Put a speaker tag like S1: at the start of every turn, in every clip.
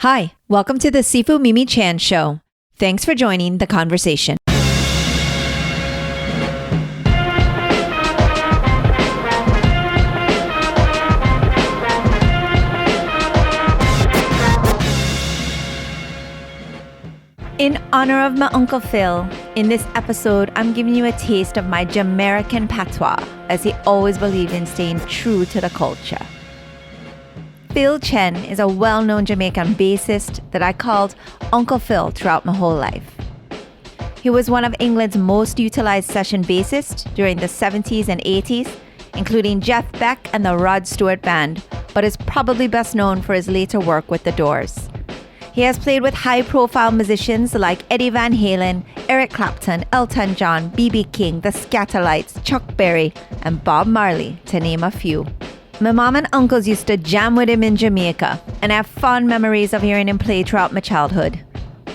S1: Hi, welcome to the Sifu Mimi Chan Show. Thanks for joining the conversation. In honor of my Uncle Phil, in this episode, I'm giving you a taste of my Jamaican patois, as he always believed in staying true to the culture. Phil Chen is a well-known Jamaican bassist that I called Uncle Phil throughout my whole life. He was one of England's most utilized session bassists during the 70s and 80s, including Jeff Beck and the Rod Stewart Band, but is probably best known for his later work with The Doors. He has played with high-profile musicians like Eddie Van Halen, Eric Clapton, Elton John, B.B. King, the Skatalites, Chuck Berry, and Bob Marley, to name a few. My mom and uncles used to jam with him in Jamaica, and I have fond memories of hearing him play throughout my childhood.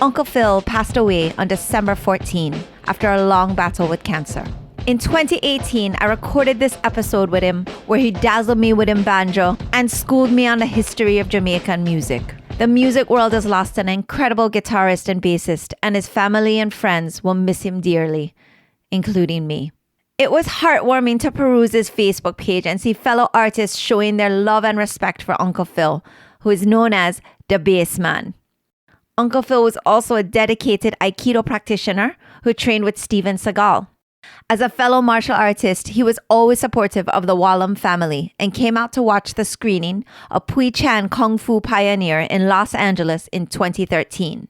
S1: Uncle Phil passed away on December 14 after a long battle with cancer. In 2018, I recorded this episode with him where he dazzled me with him banjo and schooled me on the history of Jamaican music. The music world has lost an incredible guitarist and bassist, and his family and friends will miss him dearly, including me. It was heartwarming to peruse his Facebook page and see fellow artists showing their love and respect for Uncle Phil, who is known as the Bass Man. Uncle Phil was also a dedicated Aikido practitioner who trained with Steven Seagal. As a fellow martial artist, he was always supportive of the Wallam family and came out to watch the screening of Pui Chan Kung Fu Pioneer in Los Angeles in 2013.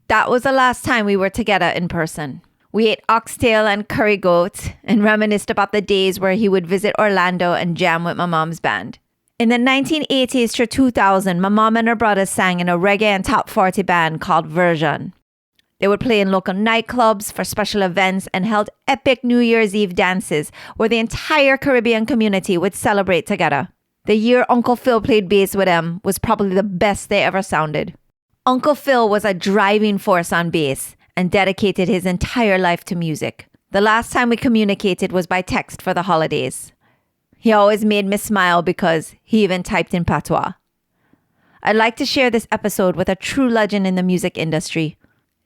S1: That was the last time we were together in person. We ate oxtail and curry goat and reminisced about the days where he would visit Orlando and jam with my mom's band. In the 1980s to 2000, my mom and her brothers sang in a reggae and top 40 band called Version. They would play in local nightclubs for special events and held epic New Year's Eve dances where the entire Caribbean community would celebrate together. The year Uncle Phil played bass with them was probably the best they ever sounded. Uncle Phil was a driving force on bass and dedicated his entire life to music. The last time we communicated was by text for the holidays. He always made me smile because he even typed in patois. I'd like to share this episode with a true legend in the music industry,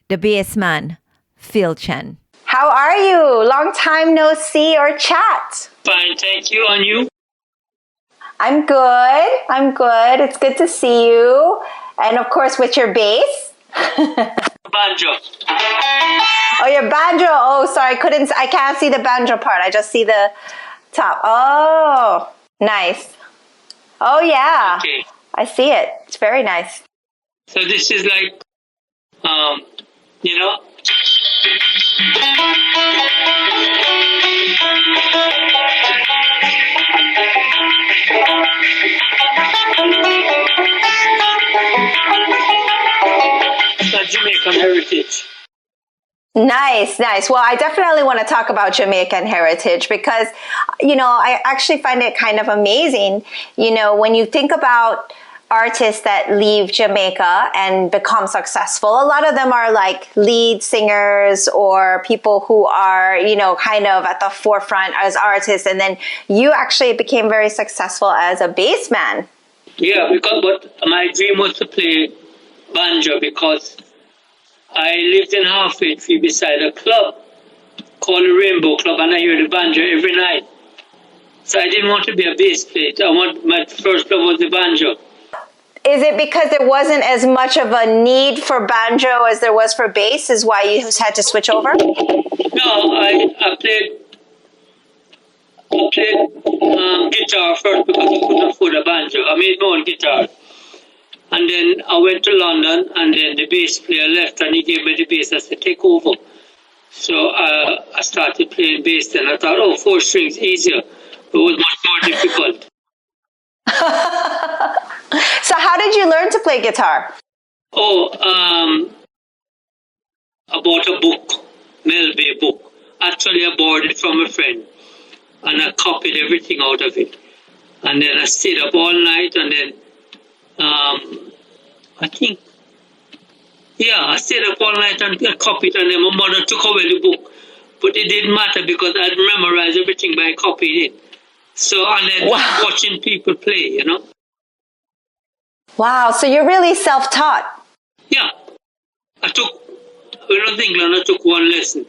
S1: the bass man, Phil Chen. How are you? Long time no see or chat.
S2: Fine, thank you. And you?
S1: I'm good. It's good to see you. And of course with your bass.
S2: Banjo.
S1: Oh, your banjo. Oh, sorry. I can't see the banjo part. I just see the top. Oh, nice. Oh, yeah.
S2: Okay.
S1: I see it. It's very nice.
S2: So this is like, you know. Jamaican heritage.
S1: Nice. Well, I definitely want to talk about Jamaican heritage because, I actually find it kind of amazing, when you think about artists that leave Jamaica and become successful. A lot of them are like lead singers or people who are, kind of at the forefront as artists. And then you actually became very successful as a bass man.
S2: Yeah, but my dream was to play banjo because I lived in Halfway Tree beside a club called the Rainbow Club, and I hear the banjo every night. So I didn't want to be a bass player. My first love was the banjo.
S1: Is it because there wasn't as much of a need for banjo as there was for bass, is why you had to switch over?
S2: No, I played guitar first because I couldn't afford a banjo. I made my own guitar. And then I went to London, and then the bass player left, and he gave me the bass. I said, take over. So I started playing bass, and I thought, 4 strings, easier. But it was much more difficult.
S1: So how did you learn to play guitar?
S2: I bought a book, Melby book. Actually, I borrowed it from a friend, and I copied everything out of it. And then I stayed up all night, and then I stayed up all night and I copied, and then my mother took away the book. But it didn't matter because I'd memorized everything by copying it. So, and then watching people play,
S1: Wow, so you're really self-taught.
S2: Yeah. When I was in England, I took one lesson.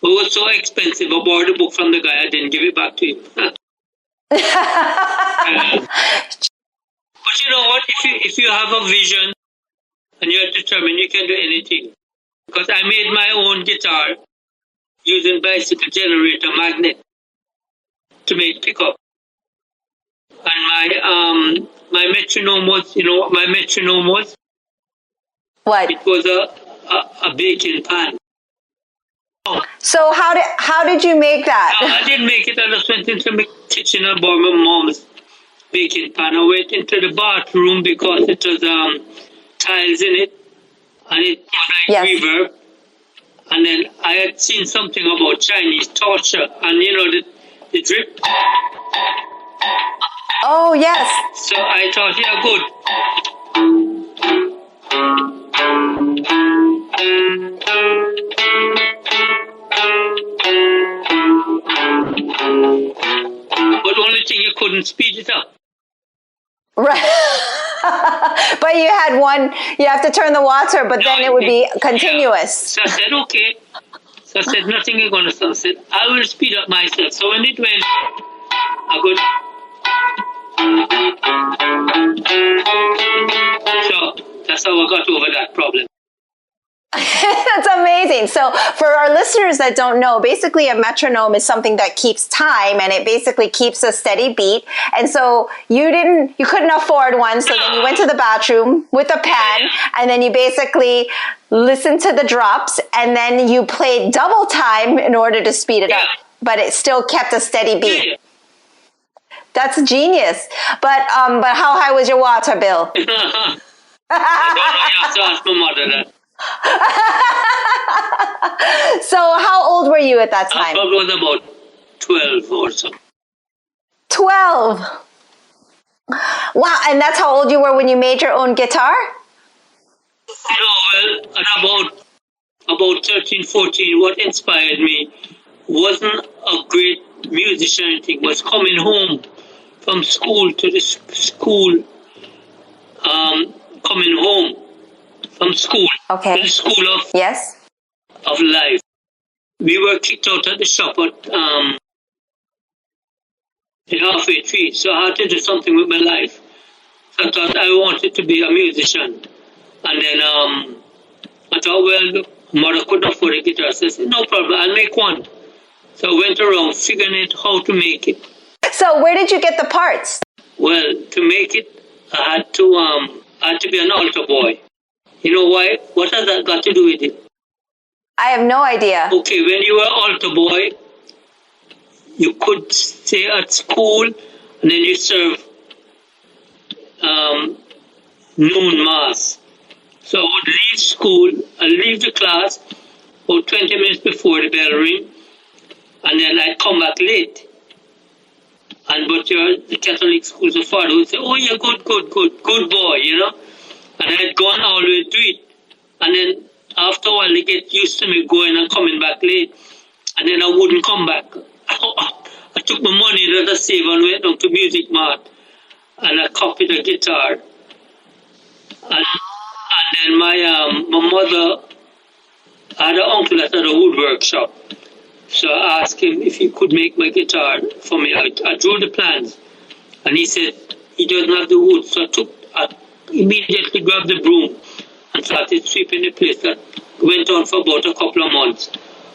S2: But it was so expensive. I borrowed the book from the guy. I didn't give it back to him. But you know what? If you have a vision and you're determined, you can do anything. Because I made my own guitar using bicycle generator magnet to make pickup. And my metronome was, you know what my metronome was?
S1: What?
S2: It was a baking pan.
S1: So how did you make that?
S2: No, I didn't make it. I just went into my kitchen and bought my mom's baking pan. I went into the bathroom because it was tiles in it, and it was like reverb. And then I had seen something about Chinese torture, and you know the drip.
S1: Oh yes.
S2: So I thought, yeah, good. But the only thing, you couldn't speed it up.
S1: Right. But you had one, you have to turn the water, but then it would be continuous.
S2: Yeah. So I said, okay. So I said, nothing is going to stop. I said, I will speed up myself. So when it went, I go. So that's how I got over that problem.
S1: That's amazing. So for our listeners that don't know, basically a metronome is something that keeps time, and it basically keeps a steady beat. And so you couldn't afford one. So then you went to the bathroom with a pen, and then you basically listened to the drops, and then you played double time in order to speed it up, but it still kept a steady beat. That's genius. But how high was your water bill?
S2: I don't know. You have to ask my mother that.
S1: So how old were you at that time?
S2: I was about 12 or so.
S1: 12. Wow, and that's how old you were when you made your own guitar?
S2: Well, at about 13, 14, what inspired me wasn't a great musician or anything, was coming home from school to the school, coming home from school to the school of life. We were kicked out of the shop at the halfway tree, so I had to do something with my life. So I thought I wanted to be a musician. And then I thought, well, mother couldn't afford a guitar, so I said, no problem, I'll make one. So I went around figuring out how to make it.
S1: So where did you get the parts?
S2: Well, to make it, I had to be an altar boy. You know why? What has that got to do with it?
S1: I have no idea.
S2: Okay, when you were altar boy, you could stay at school and then you serve noon mass. So I would leave school, I'd leave the class about 20 minutes before the bell ring, and then I'd come back late. But the Catholic school, the father would say, oh, yeah, good boy, you know. And I'd gone all the way to it. And then after a while, they get used to me going and coming back late. And then I wouldn't come back. I took my money that I saved and went down to Music Mart. And I copied a guitar. And then my mother had an uncle that had a woodwork shop. So I asked him if he could make my guitar for me. I drew the plans. And he said he doesn't have the wood. So I immediately grabbed the broom and started sweeping the place. That went on for about a couple of months.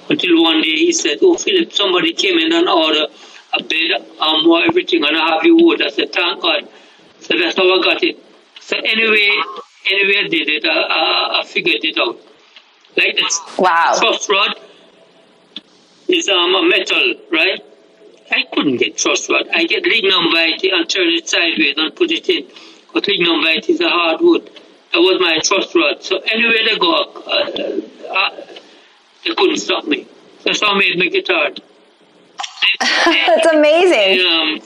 S2: Until one day he said, oh, Philip, somebody came in and ordered a bed, armoire, everything, and I have your wood. I said, thank God. So that's how I got it. So anyway I did it. I figured it out. Like this.
S1: Wow.
S2: Truss rod is a metal, right? I couldn't get truss rod. I get lignum vitae and turn it sideways and put it in. But lignum vitae is a hard wood. That was my truss rod. So anywhere they go, they couldn't stop me. That's how I made my guitar.
S1: That's amazing.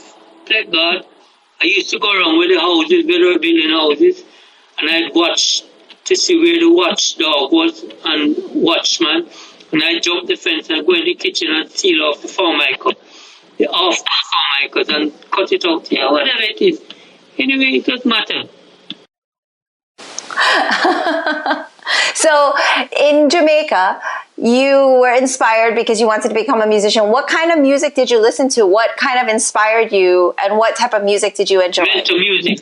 S2: Thank God. I used to go around with the houses, where they were building houses, and I'd watch to see where the watchdog was and watchman. And I'd jump the fence and go in the kitchen and seal off the formica, the off-formicas, and cut it out here, whatever it is. Anyway, it doesn't matter.
S1: So in Jamaica, you were inspired because you wanted to become a musician. What kind of music did you listen to? What kind of inspired you, and what type of music did you enjoy?
S2: Into music.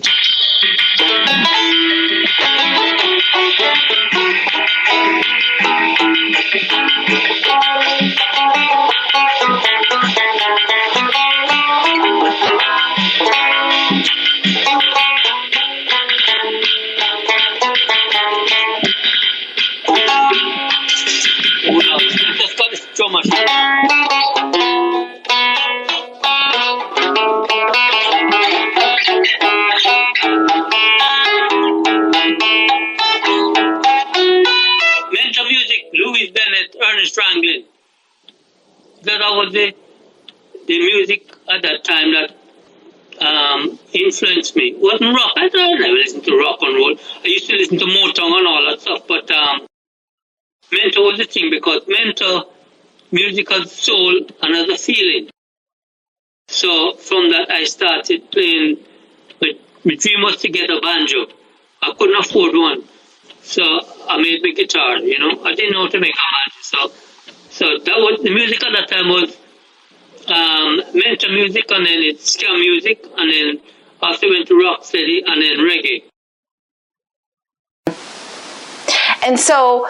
S2: Just got this drum machine. Mental music, Louis Bennett, Ernest Ranglin. That was the music at that time that influenced me. It wasn't rock. I never listened to rock and roll. I used to listen to Motown and all that stuff, but mental was the thing because mental music has soul and has a feeling. So from that I started playing. My dream was to get a banjo. I couldn't afford one, so I made my guitar. I didn't know how to make a banjo, so that was the music at that time was mental music, and then it's ska music, and then after went to rock steady, and then reggae.
S1: And so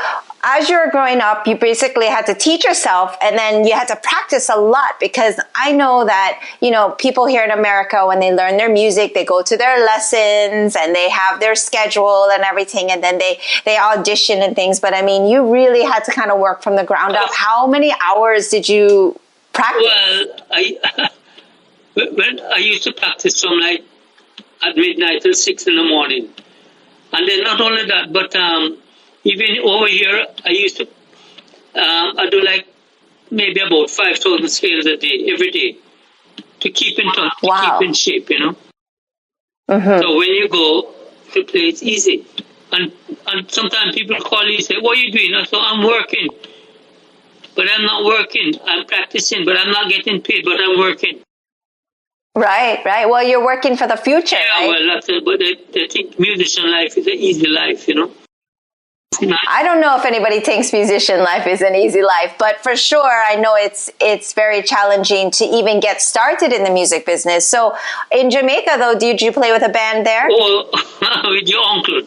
S1: as you were growing up, you basically had to teach yourself, and then you had to practice a lot, because I know that, people here in America, when they learn their music, they go to their lessons and they have their schedule and everything, and then they audition and things. But I mean, you really had to kind of work from the ground up. How many hours did you practice?
S2: Well, I used to practice from like at midnight till 6 in the morning. And then not only that, but even over here, I used to, I do like maybe about 5,000 scales a day, every day, to keep in touch, to keep in shape,
S1: Mm-hmm.
S2: So when you go to play, it's easy. And sometimes people call you and say, what are you doing? I say, I'm working. But I'm not working. I'm practicing, but I'm not getting paid, but I'm working.
S1: Right. Well, you're working for the future, right?
S2: Well, that's it. But they think musician life is an easy life,
S1: I don't know if anybody thinks musician life is an easy life, but for sure, I know it's very challenging to even get started in the music business. So in Jamaica, though, did you play with a band there?
S2: Oh, with your uncle.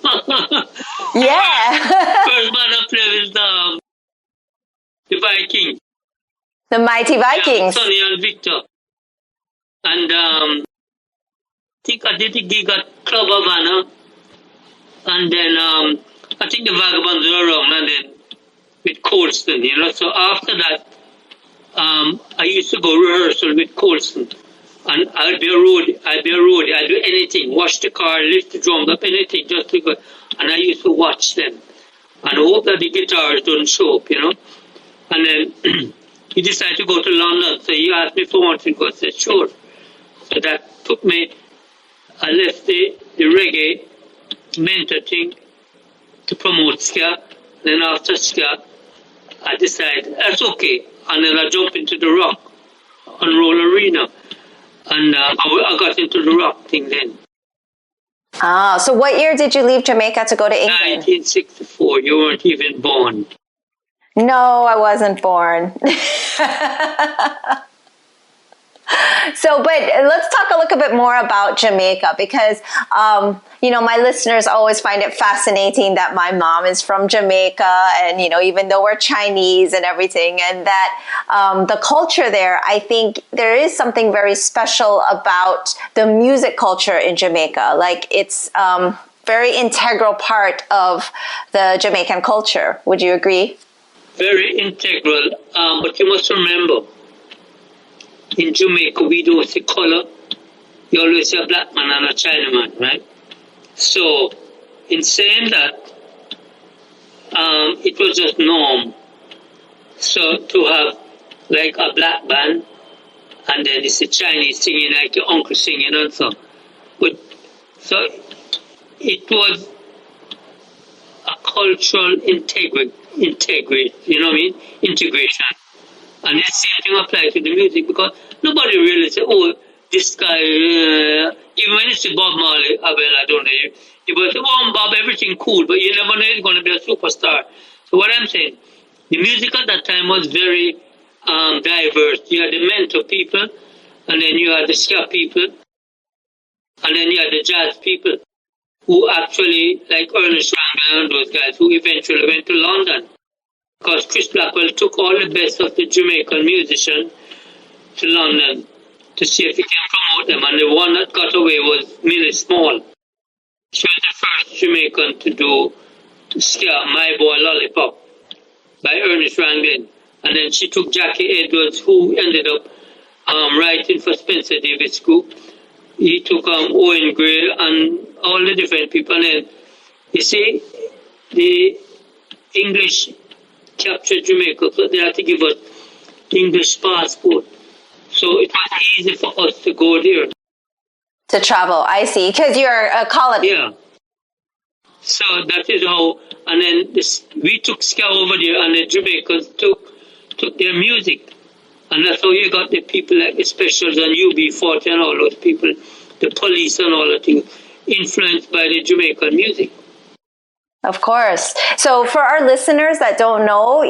S1: Yeah.
S2: First band I played with the Vikings.
S1: The Mighty Vikings.
S2: Yeah, Sonny and Victor. And I think I did a gig at Club Havana. And then I think the Vagabonds were around, and then with Colston, So after that, I used to go rehearsal with Colston. And I'd be a roadie. I'd do anything. Wash the car, lift the drums up, anything, just to go. And I used to watch them. And hope that the guitars don't show up, And then he decided to go to London. So he asked me if I wanted to go. I said, sure. So that took me, I left the reggae mentor thing to promote ska. Then after ska, I decided, that's okay. And then I jumped into the rock and roll arena. And I got into the rock thing then.
S1: So what year did you leave Jamaica to go to England?
S2: 1964. You weren't even born.
S1: No, I wasn't born. So, but let's talk a little bit more about Jamaica, because, my listeners always find it fascinating that my mom is from Jamaica, and, even though we're Chinese and everything, and that the culture there, I think there is something very special about the music culture in Jamaica. Like, it's very integral part of the Jamaican culture. Would you agree?
S2: Very integral, but you must remember, in Jamaica, we don't see color. You always see a black man and a Chinaman, right? So, in saying that, it was just norm. So, to have like a black band, and then it's a Chinese singing, like your uncle singing and so. But, so, it was a cultural integrity, integration. And the same thing applies to the music, because nobody really said, oh, this guy, even when you see Bob Marley, well, I don't know, you will say, oh, Bob, everything cool, but you never know he's going to be a superstar. So what I'm saying, the music at that time was very diverse. You had the mental people, and then you had the ska people, and then you had the jazz people, who actually, like Ernest Ranglin and those guys, who eventually went to London. Because Chris Blackwell took all the best of the Jamaican musicians to London to see if he can promote them. And the one that got away was Millie Small. She was the first Jamaican to do ska, My Boy Lollipop, by Ernest Ranglin. And then she took Jackie Edwards, who ended up writing for Spencer Davis Group. He took Owen Gray and all the different people. And then, you see, the English captured Jamaica, so they had to give us English passport. So it was easy for us to go there.
S1: To travel, I see, because you're a colony.
S2: Yeah. So that is how, and then we took ska over there, and the Jamaicans took their music. And that's how you got the people like the Specials and UB40 and all those people, the Police and all that thing, influenced by the Jamaican music.
S1: Of course. So for our listeners that don't know,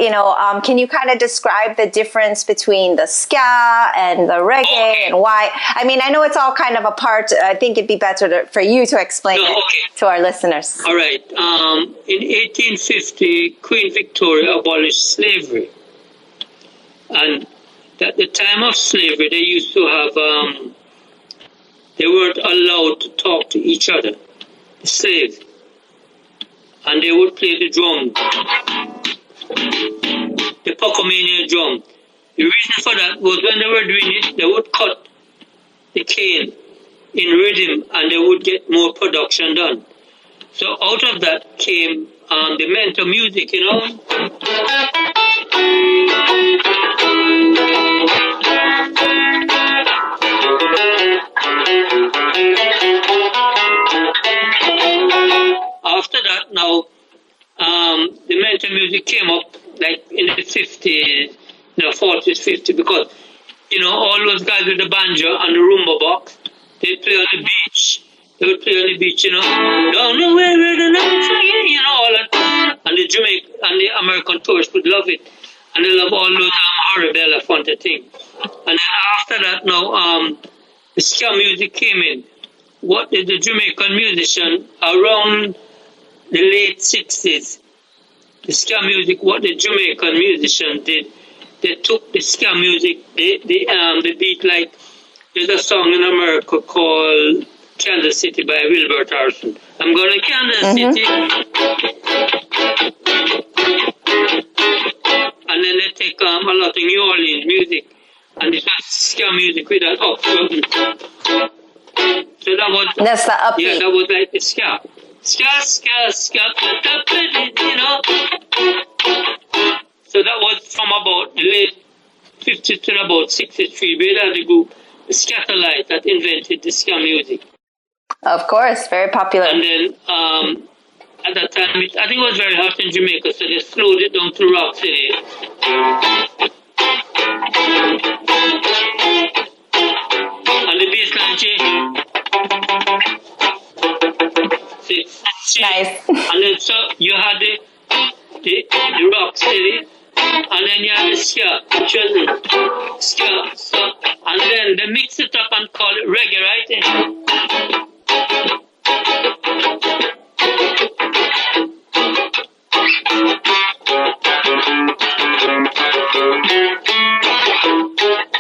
S1: can you kind of describe the difference between the ska and the reggae and why? I mean, I know it's all kind of a part. I think it'd be better for you to explain it to our listeners.
S2: All right. In 1850, Queen Victoria abolished slavery. And at the time of slavery, they used to have, they weren't allowed to talk to each other, the slaves. And they would play the drum, the Pocomania drum. The reason for that was when they were doing it, they would cut the cane in rhythm and they would get more production done. So out of that came the mental music, After that, now, the mental music came up like in the 50s, 40s, 50s, because, all those guys with the banjo and the rumba box, they play on the beach. They would play on the beach, down the way where the night, all that. And the Jamaican and the American tourists would love it. And they love all those Harry Belafonte thing. And then after that, now, the ska music came in. What did the Jamaican musician around the late 60s, the ska music, what the Jamaican musicians did, they took the ska music, they beat like, there's a song in America called Kansas City by Wilbert Harrison. I'm going to Kansas City. And then they take a lot of New Orleans music, and this was ska music with an up. So that was,
S1: that's the upbeat.
S2: Yeah, that was like the ska. Ska, ska, ska, So that was from about the late 50s to about 63. We had the group, the Skatalites, that invented the ska music.
S1: Of course, very popular.
S2: And then at that time, I think it was very hot in Jamaica, so they slowed it down to rock city. And the bass line changed.
S1: Nice.
S2: And then so you had the rock steady, and then you had the ska, which was ska, so, and then they mix it up and call it reggae, right?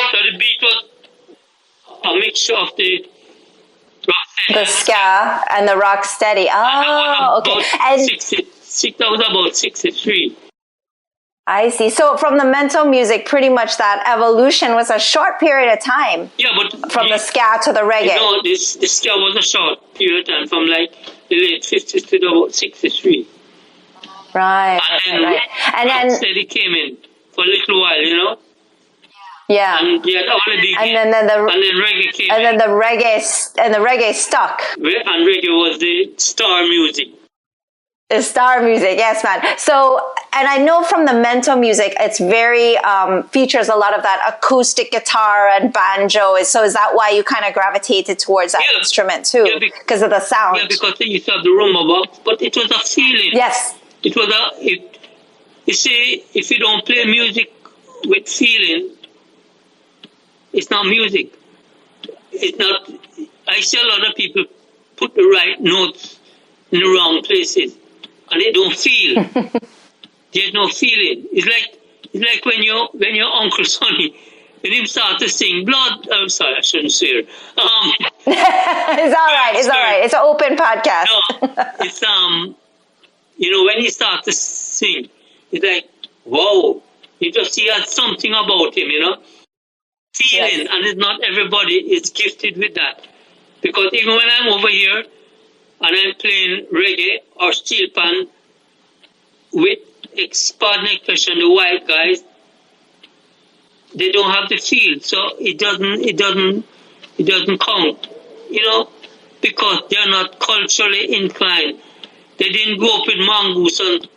S2: So the beat was a mixture of the
S1: the ska and the rock steady. Oh, okay. And
S2: that was about 63.
S1: I see. So from the mental music, pretty much that evolution was a short period of time.
S2: Yeah, but
S1: from the ska to the reggae.
S2: The ska was a short period of time, from like the late 50s to about 63.
S1: Right.
S2: And then steady came in for a little while,
S1: Yeah.
S2: And then reggae came.
S1: And then the reggae stuck.
S2: And reggae was the star music.
S1: It's star music, yes, man. So, and I know from the Mento music, it's very, features a lot of that acoustic guitar and banjo. So is that why you kind of gravitated towards that instrument too? Yeah, because of the sound?
S2: Yeah, because they used to have the rumba box, but it was a feeling.
S1: Yes.
S2: It was you see, if you don't play music with feeling, it's not music. It's not, I see a lot of people put the right notes in the wrong places. And they don't feel. There's no feeling. It's like when your Uncle Sonny, when him start to sing blood. I'm sorry, I shouldn't swear.
S1: It's all right. It's all right. It's an open podcast.
S2: No, it's when he starts to sing, it's like, wow. He had something about him, feeling, and it's not everybody is gifted with that. Because even when I'm over here, and I'm playing reggae or steel pan with pardon the expression, the white guys, they don't have the feel, so it doesn't count, because they're not culturally inclined. They didn't grow up with mongoose and,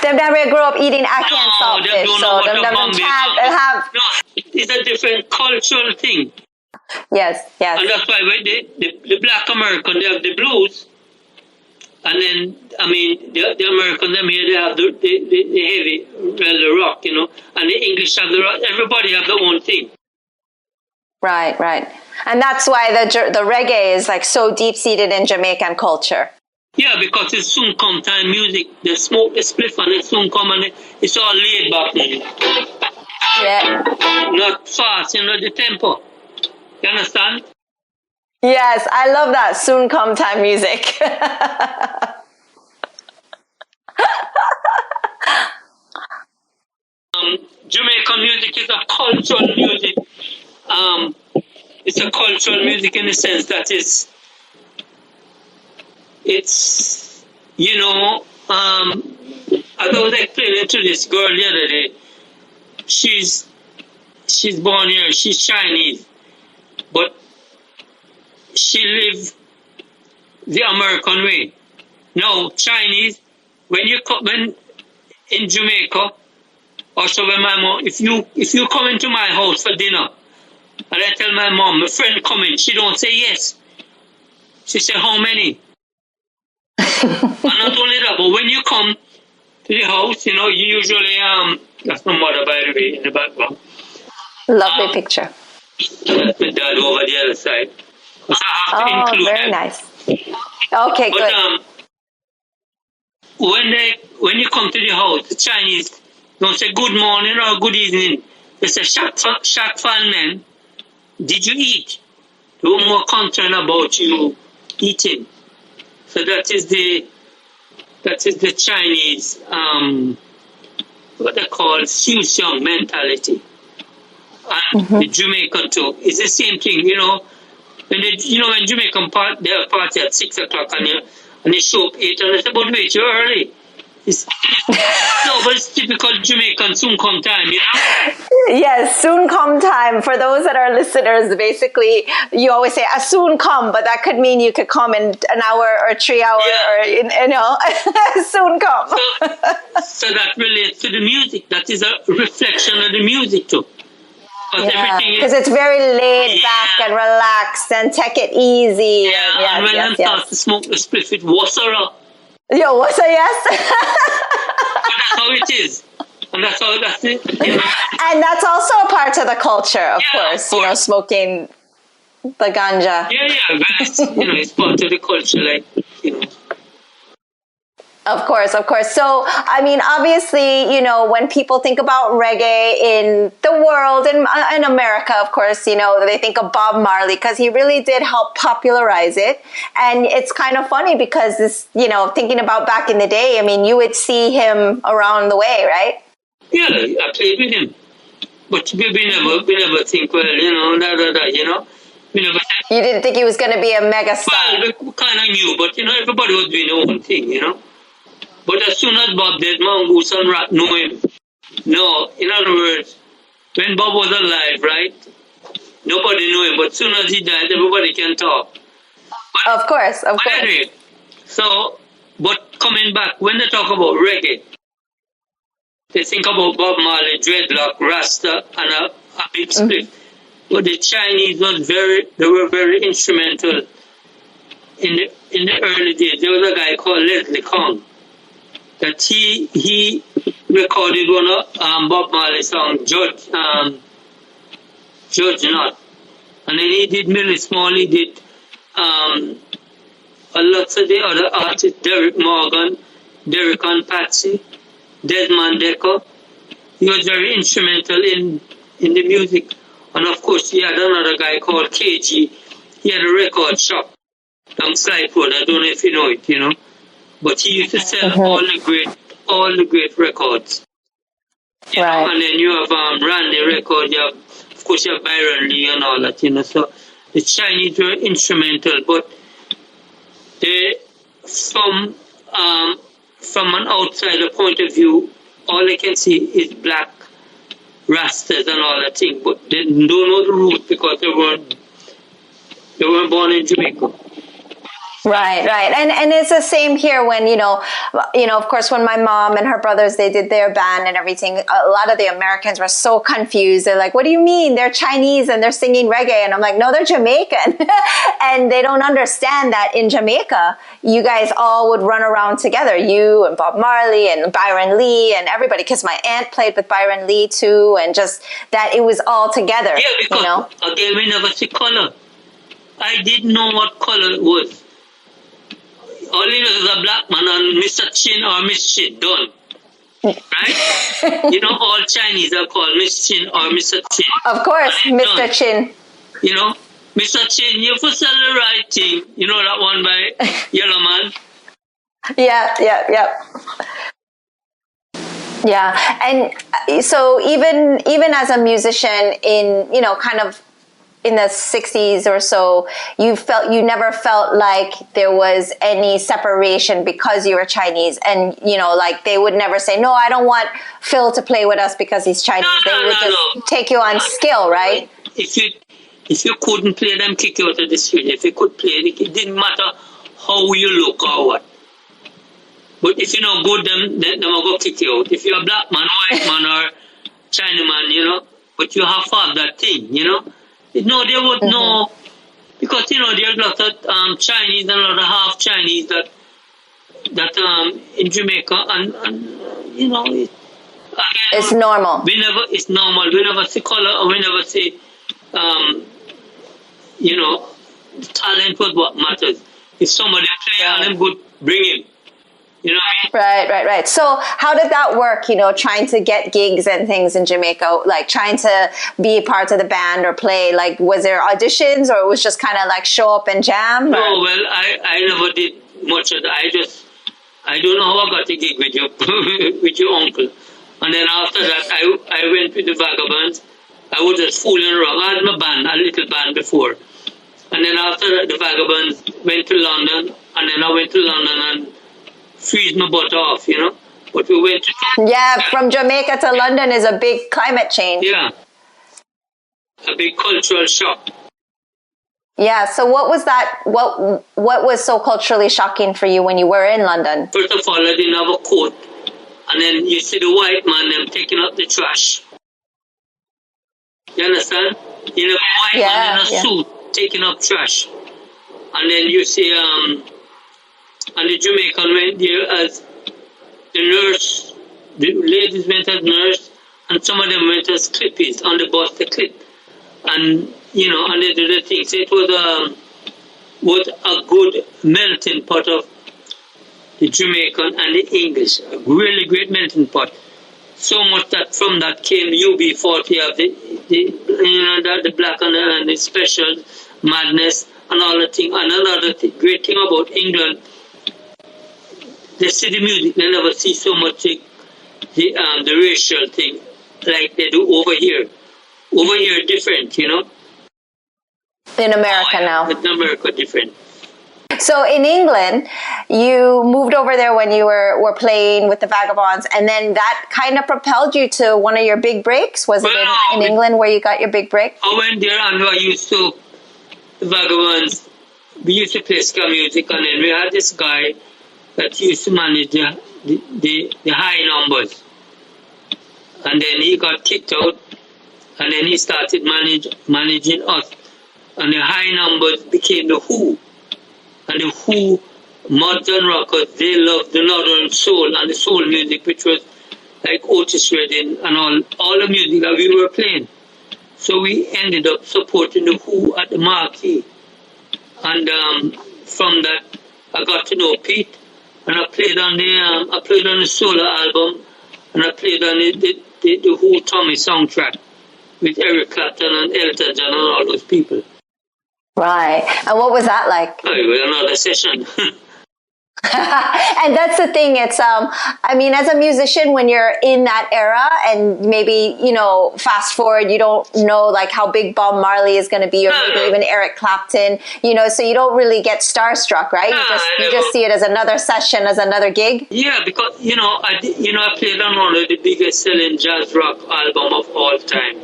S1: They've never grew up eating ackee and saltfish, so they can't have.
S2: No, it's a different cultural thing.
S1: Yes.
S2: And that's why the black American, they have the blues. And then, the Americans, here, they have the heavy, the rock, And the English have the rock. Everybody have their own thing.
S1: Right. And that's why the reggae is like so deep-seated in Jamaican culture.
S2: Yeah, because it's soon come time music. They smoke the spliff and it soon come and it's all laid back.
S1: Yeah.
S2: Not fast, the tempo. You understand?
S1: Yes, I love that soon come time music.
S2: Jamaican music is a cultural music. It's a cultural music in the sense that it's as I was explaining to this girl the other day, she's born here, she's Chinese, but she lives the American way. No, Chinese, when in Jamaica, also when my mom, if you come into my house for dinner, and I tell my mom, my friend coming, she don't say yes. She say, how many? And not only that, but when you come to the house, you usually, that's my mother, by the way, in the background.
S1: Lovely picture.
S2: That's my dad over the other side. I have to include
S1: very
S2: them.
S1: Nice. Okay,
S2: but,
S1: good.
S2: When you come to the house, the Chinese don't say good morning or good evening. They say, Shak Fan Man, did you eat? They were more concerned about you eating. So that is the Chinese, what they call fusion mentality. And the Jamaican too. It's the same thing, when Jamaican they have party at 6 o'clock and they show up 8 and they say, but wait, you're early. But it's typical Jamaican soon come time,
S1: Yes, soon come time. For those that are listeners, basically, you always say a soon come, but that could mean you could come in an hour or 3 hours or, soon come.
S2: So that relates to the music. That is a reflection of the music too.
S1: Because it's very laid back and relaxed and take it easy.
S2: Yeah, and when I start to smoke the spliff, it wasara.
S1: Yo, what's a yes?
S2: That's how it is. And that's it.
S1: And that's also a part of the culture, of course. Smoking the ganja.
S2: Yeah, but it's part of the culture,
S1: Of course. So, obviously, when people think about reggae in the world, in America, of course, they think of Bob Marley because he really did help popularize it. And it's kind of funny because this, thinking about back in the day, you would see him around the way, right?
S2: Yeah, I played with him. But we never think, well, we never.
S1: You didn't think he was going to be a mega star?
S2: Well, we kind of knew, but, everybody was doing their own thing, But as soon as Bob did, Mongoose and Rat knew him. No, in other words, when Bob was alive, right? Nobody knew him, but as soon as he died, everybody can talk.
S1: Of course.
S2: Anyway, So, but coming back, when they talk about reggae, they think about Bob Marley, dreadlock, Rasta, and a big split. But the Chinese they were very instrumental in the early days. There was a guy called Leslie Kong that he recorded one of Bob Marley's song, Judge Not. And then he did Millie Small, he did a lot of the other artists, Derek Morgan, Derek and Patsy, Desmond Decker. He was very instrumental in the music. And of course, he had another guy called KG. He had a record shop on Slight Road. I don't know if you know it, But he used to sell all the great records.
S1: Right.
S2: And then you have Randy Record, of course you have Byron Lee and all that, So the Chinese were instrumental, but they, from an outsider point of view, all they can see is black rastas and all that thing, but they don't know the roots because they weren't born in Jamaica.
S1: Right. And it's the same here when, of course, when my mom and her brothers, they did their band and everything, a lot of the Americans were so confused. They're like, what do you mean? They're Chinese and they're singing reggae. And I'm like, no, they're Jamaican. And they don't understand that in Jamaica, you guys all would run around together. You and Bob Marley and Byron Lee and everybody, because my aunt played with Byron Lee too. And just that it was all together,
S2: Yeah, because, again, we never see color. I didn't know what color it was. All you know is a black man and Mr. Chin or Miss Chin, done. Right? All Chinese are called Miss Chin or Mr. Chin.
S1: Of course, Mr.
S2: Done.
S1: Chin.
S2: Mr. Chin, you for sell the right thing. You know that one by Yellow Man?
S1: Yeah. Yeah, and so even as a musician in, kind of in the 60s or so, you never felt like there was any separation because you were Chinese, and like they would never say, no, I don't want Phil to play with us because he's Chinese. They would just take you on skill, right?
S2: If you couldn't play them, kick you out of the street. If you could play, it didn't matter how you look or what. But if you're not good, them will go kick you out. If you're a black man, white man, or Chinaman, but you have to have that thing, No, they would know, because there's lots of Chinese and a lot of half Chinese that in Jamaica, and again,
S1: it's normal.
S2: It's normal. We never see color, and we never see talent was what matters. If somebody play and them good, bring him. You know what I mean?
S1: Right. So how did that work, trying to get gigs and things in Jamaica, like trying to be a part of the band or play? Like, was there auditions, or it was just kind of like show up and jam?
S2: No, well, I never did much of that. I don't know how I got a gig with with your uncle. And then after that, I went with the Vagabonds. I was just fooling around. I had my band, a little band before. And then after that, the Vagabonds went to London, and then I went to London and freeze my butt off, But we went to...
S1: Yeah, from Jamaica to London is a big climate change.
S2: Yeah. A big cultural shock.
S1: Yeah, so what was that, what was so culturally shocking for you when you were in London?
S2: First of all, I didn't have a coat. And then you see the white man, them taking up the trash. You understand? A white man in a suit taking up trash. And then you see... and the Jamaican went there as the nurse. The ladies went as nurse, and some of them went as clippies on the bus, the clip. And, and they did the things. So it was a good melting pot of the Jamaican and the English. A really great melting pot. So much that from that came UB40 of the black and the special madness and all the thing. And another great thing about England, they see the music, they never see so much the racial thing like they do over here. Over here, different,
S1: In America now.
S2: In America, different.
S1: So in England, you moved over there when you were playing with the Vagabonds, and then that kind of propelled you to one of your big breaks? Was it in England where you got your big break?
S2: I went there and I used to, the Vagabonds we used to play ska music, and then we had this guy that used to manage the high numbers. And then he got kicked out, and then he started managing us. And the high numbers became the Who. And the Who, modern rockers, they loved the Northern Soul and the soul music, which was like Otis Redding and all the music that we were playing. So we ended up supporting the Who at the marquee. And from that, I got to know Pete, and I played on the solo album, and I played on the Who Tommy soundtrack with Eric Clapton and Elton John and all those people.
S1: Right. And what was that like?
S2: Oh, it was another session.
S1: And that's the thing. It's, I mean, as a musician, when you're in that era and maybe, you know, fast forward, you don't know like how big Bob Marley is going to be, or maybe even Eric Clapton, you know, so you don't really get starstruck, right? You just see it as another session, as another gig.
S2: Yeah, because, I played on one of the biggest selling jazz rock album of all time.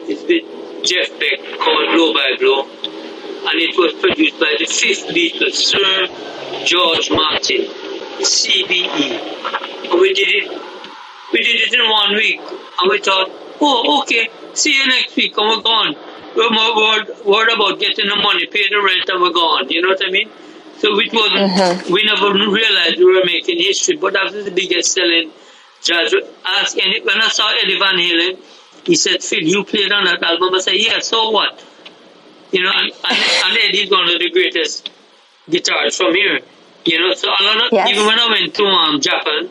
S2: It's with Jeff Beck called Blow by Blow. And it was produced by the fifth Beatles, Sir George Martin, CBE. And we did it in 1 week. And we thought, oh, okay, see you next week, and we're gone. We're worried about getting the money, pay the rent, and we're gone. You know what I mean? So it wasn't, we never realized we were making history, but that was the biggest selling jazz. When I saw Eddie Van Halen, he said, Phil, you played on that album. I said, yeah, so what? And Eddie's one of the greatest guitarists from here. So even when I went to Japan,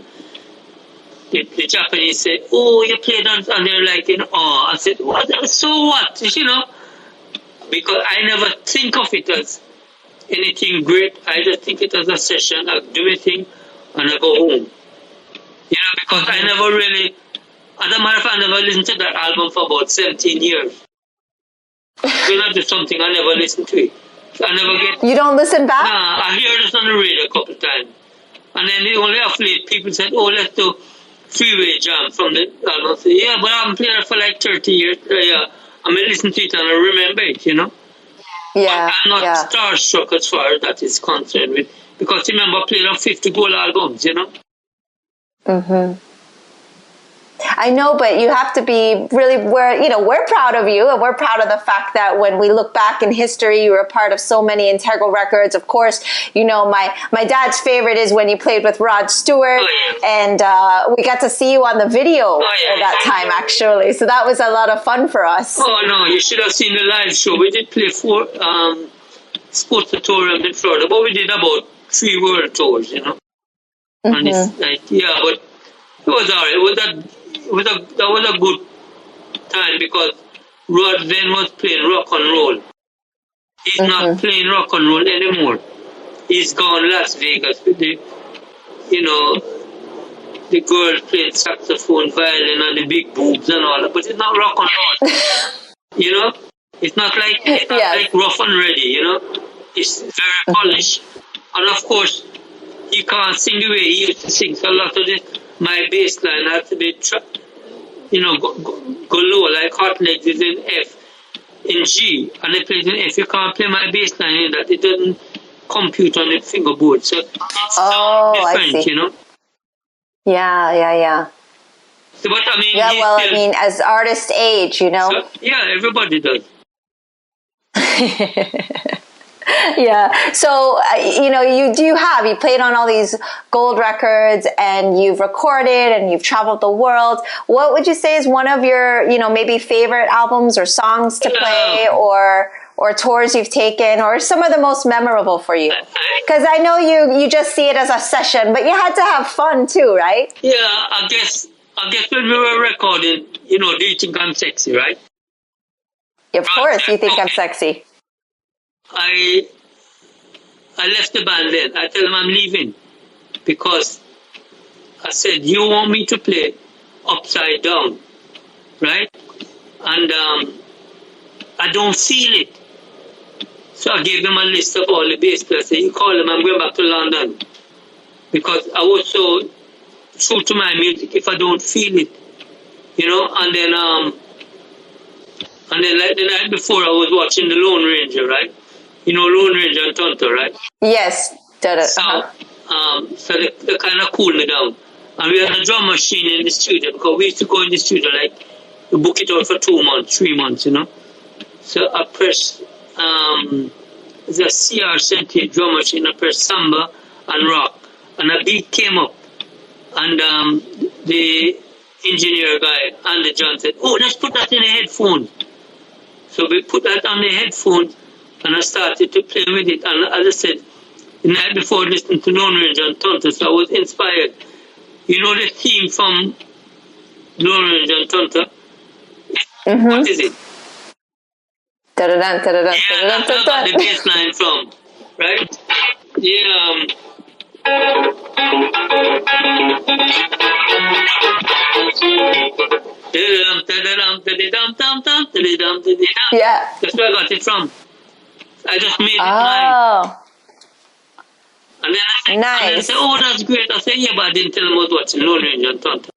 S2: the Japanese said, oh, you played on, and they're like, I said, what? So what? Because I never think of it as anything great. I just think it as a session. I do my thing, and I go home. Because I never really, as a matter of fact, I never listened to that album for about 17 years. When I do something, I never listen to it. So I never get...
S1: You don't listen back?
S2: Nah, I hear this on the radio a couple of times. And then only after people said, oh, let's do Freeway Jam from the album. I said, yeah, but I haven't played it for like 30 years. Yeah, I may listen to it and I remember it,
S1: Yeah.
S2: But I'm not starstruck as far as that is concerned with. Because remember, I played on 50 gold albums,
S1: Mm-hmm. I know, but you have to be really, we're proud of you, and we're proud of the fact that when we look back in history, you were a part of so many integral records. Of course, my dad's favorite is when you played with Rod Stewart, and we got to see you on the video at that time, actually. So that was a lot of fun for us.
S2: Oh, no, you should have seen the live show. We did play 4 sports auditorium in Florida, but we did about 3 world tours,
S1: Mm-hmm.
S2: And it's like, but it was all right. That was a good time because Rod then was playing rock and roll. He's not playing rock and roll anymore. He's gone Las Vegas with the girls playing saxophone, violin, and the big boobs and all that. But it's not rock and roll. It's not like rough and ready. It's very polished. And of course, he can't sing the way he used to sing. So a lot of my bass line had to be, go low, like Hot Legs is in F, in G, and they play it in F. You can't play my bass line in that. It doesn't compute on the fingerboard. So it's different,
S1: Yeah.
S2: So, but I mean,
S1: I mean, as artists age, So,
S2: everybody does.
S1: Yeah. So, you played on all these gold records, and you've recorded, and you've traveled the world. What would you say is one of your, maybe favorite albums or songs to play, or tours you've taken, or some of the most memorable for you? Because I know you just see it as a session, but you had to have fun too, right?
S2: Yeah, I guess when we were recording, Do You Think I'm Sexy, right?
S1: Of course, You Think I'm Sexy.
S2: I left the band then. I tell them I'm leaving because I said, you want me to play upside down, right? And I don't feel it. So I gave them a list of all the bass players. I said, you call them, I'm going back to London. Because I was so true to my music if I don't feel it. And then like the night before I was watching The Lone Ranger, right? You know Lone Ranger and Tonto, right?
S3: Yes.
S2: So they kind of cooled me down. And we had a drum machine in the studio because we used to go in the studio like we book it out for 2 months, 3 months, you know. So I pressed it's a CR-78 drum machine. I pressed samba and rock, and a beat came up, and the engineer guy Andy John said, "Oh, let's put that in the headphones." So we put that on the headphones, and I started to play with it. And as I said, the night before listening to Lone Ranger and Tonto, so I was inspired. You know the theme from Lone Ranger and Tonto?
S3: Mm-hmm.
S2: What is it?
S3: Da-da-dun, da-da-dun,
S2: Yeah, that's where I got the bass line from, right? Yeah.
S3: Yeah.
S2: That's where I got it from. I just made it line. And then I said,
S3: Nice.
S2: And they said, "Oh, that's great." I said, "Yeah, but I didn't tell them I was watching Lone Ranger and Tonto."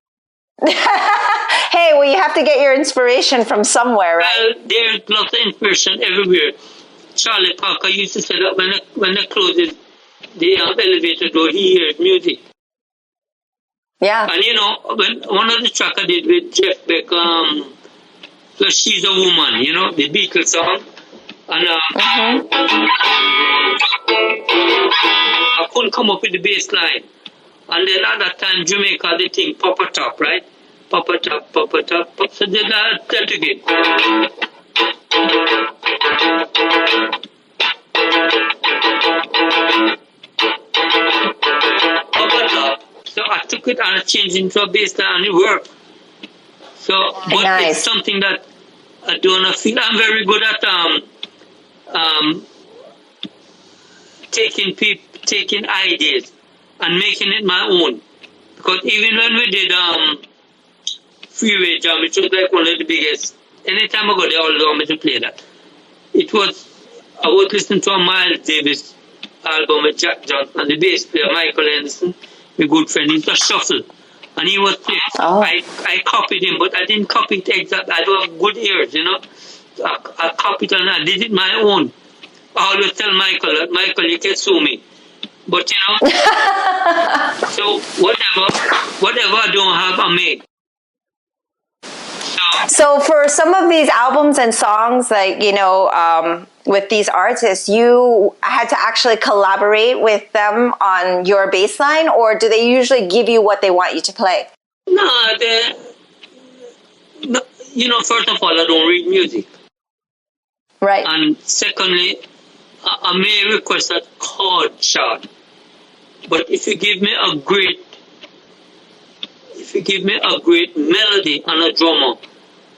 S3: Hey, well, you have to get your inspiration from somewhere, right?
S2: Well, there's lots of inspiration everywhere. Charlie Parker used to say that when they close the elevator door, he hears music.
S3: Yeah.
S2: And you know, when one of the tracks I did with Jeff Beck, so She's a Woman, you know, the Beatles song. And I couldn't come up with the bass line. And then at that time, Jamaica had the thing, Papa Top, right? Papa Top, Papa Top, Papa. So then I tell it again. Papa Top. So I took it and I changed it into a bass line and it worked. So, but
S3: Nice.
S2: it's something that I don't feel. I'm very good at taking ideas and making it my own. Because even when we did Freeway Jam, which was like one of the biggest, anytime I go there, I always want me to play that. I was listening to a Miles Davis album with Jack Johnson and the bass player Michael Henderson, my good friend. He's a shuffle. And he was playing.
S3: Oh.
S2: I copied him, but I didn't copy it exactly. I don't have good ears, you know. I copied it and I did it my own. I always tell Michael, you can sue me. But you know, so whatever I don't have, I make.
S3: So for some of these albums and songs, like, you know, with these artists, you had to actually collaborate with them on your bass line, or do they usually give you what they want you to play?
S2: No, you know, first of all, I don't read music.
S3: Right.
S2: And secondly, I may request a chord chart. But if you give me a great melody and a drummer,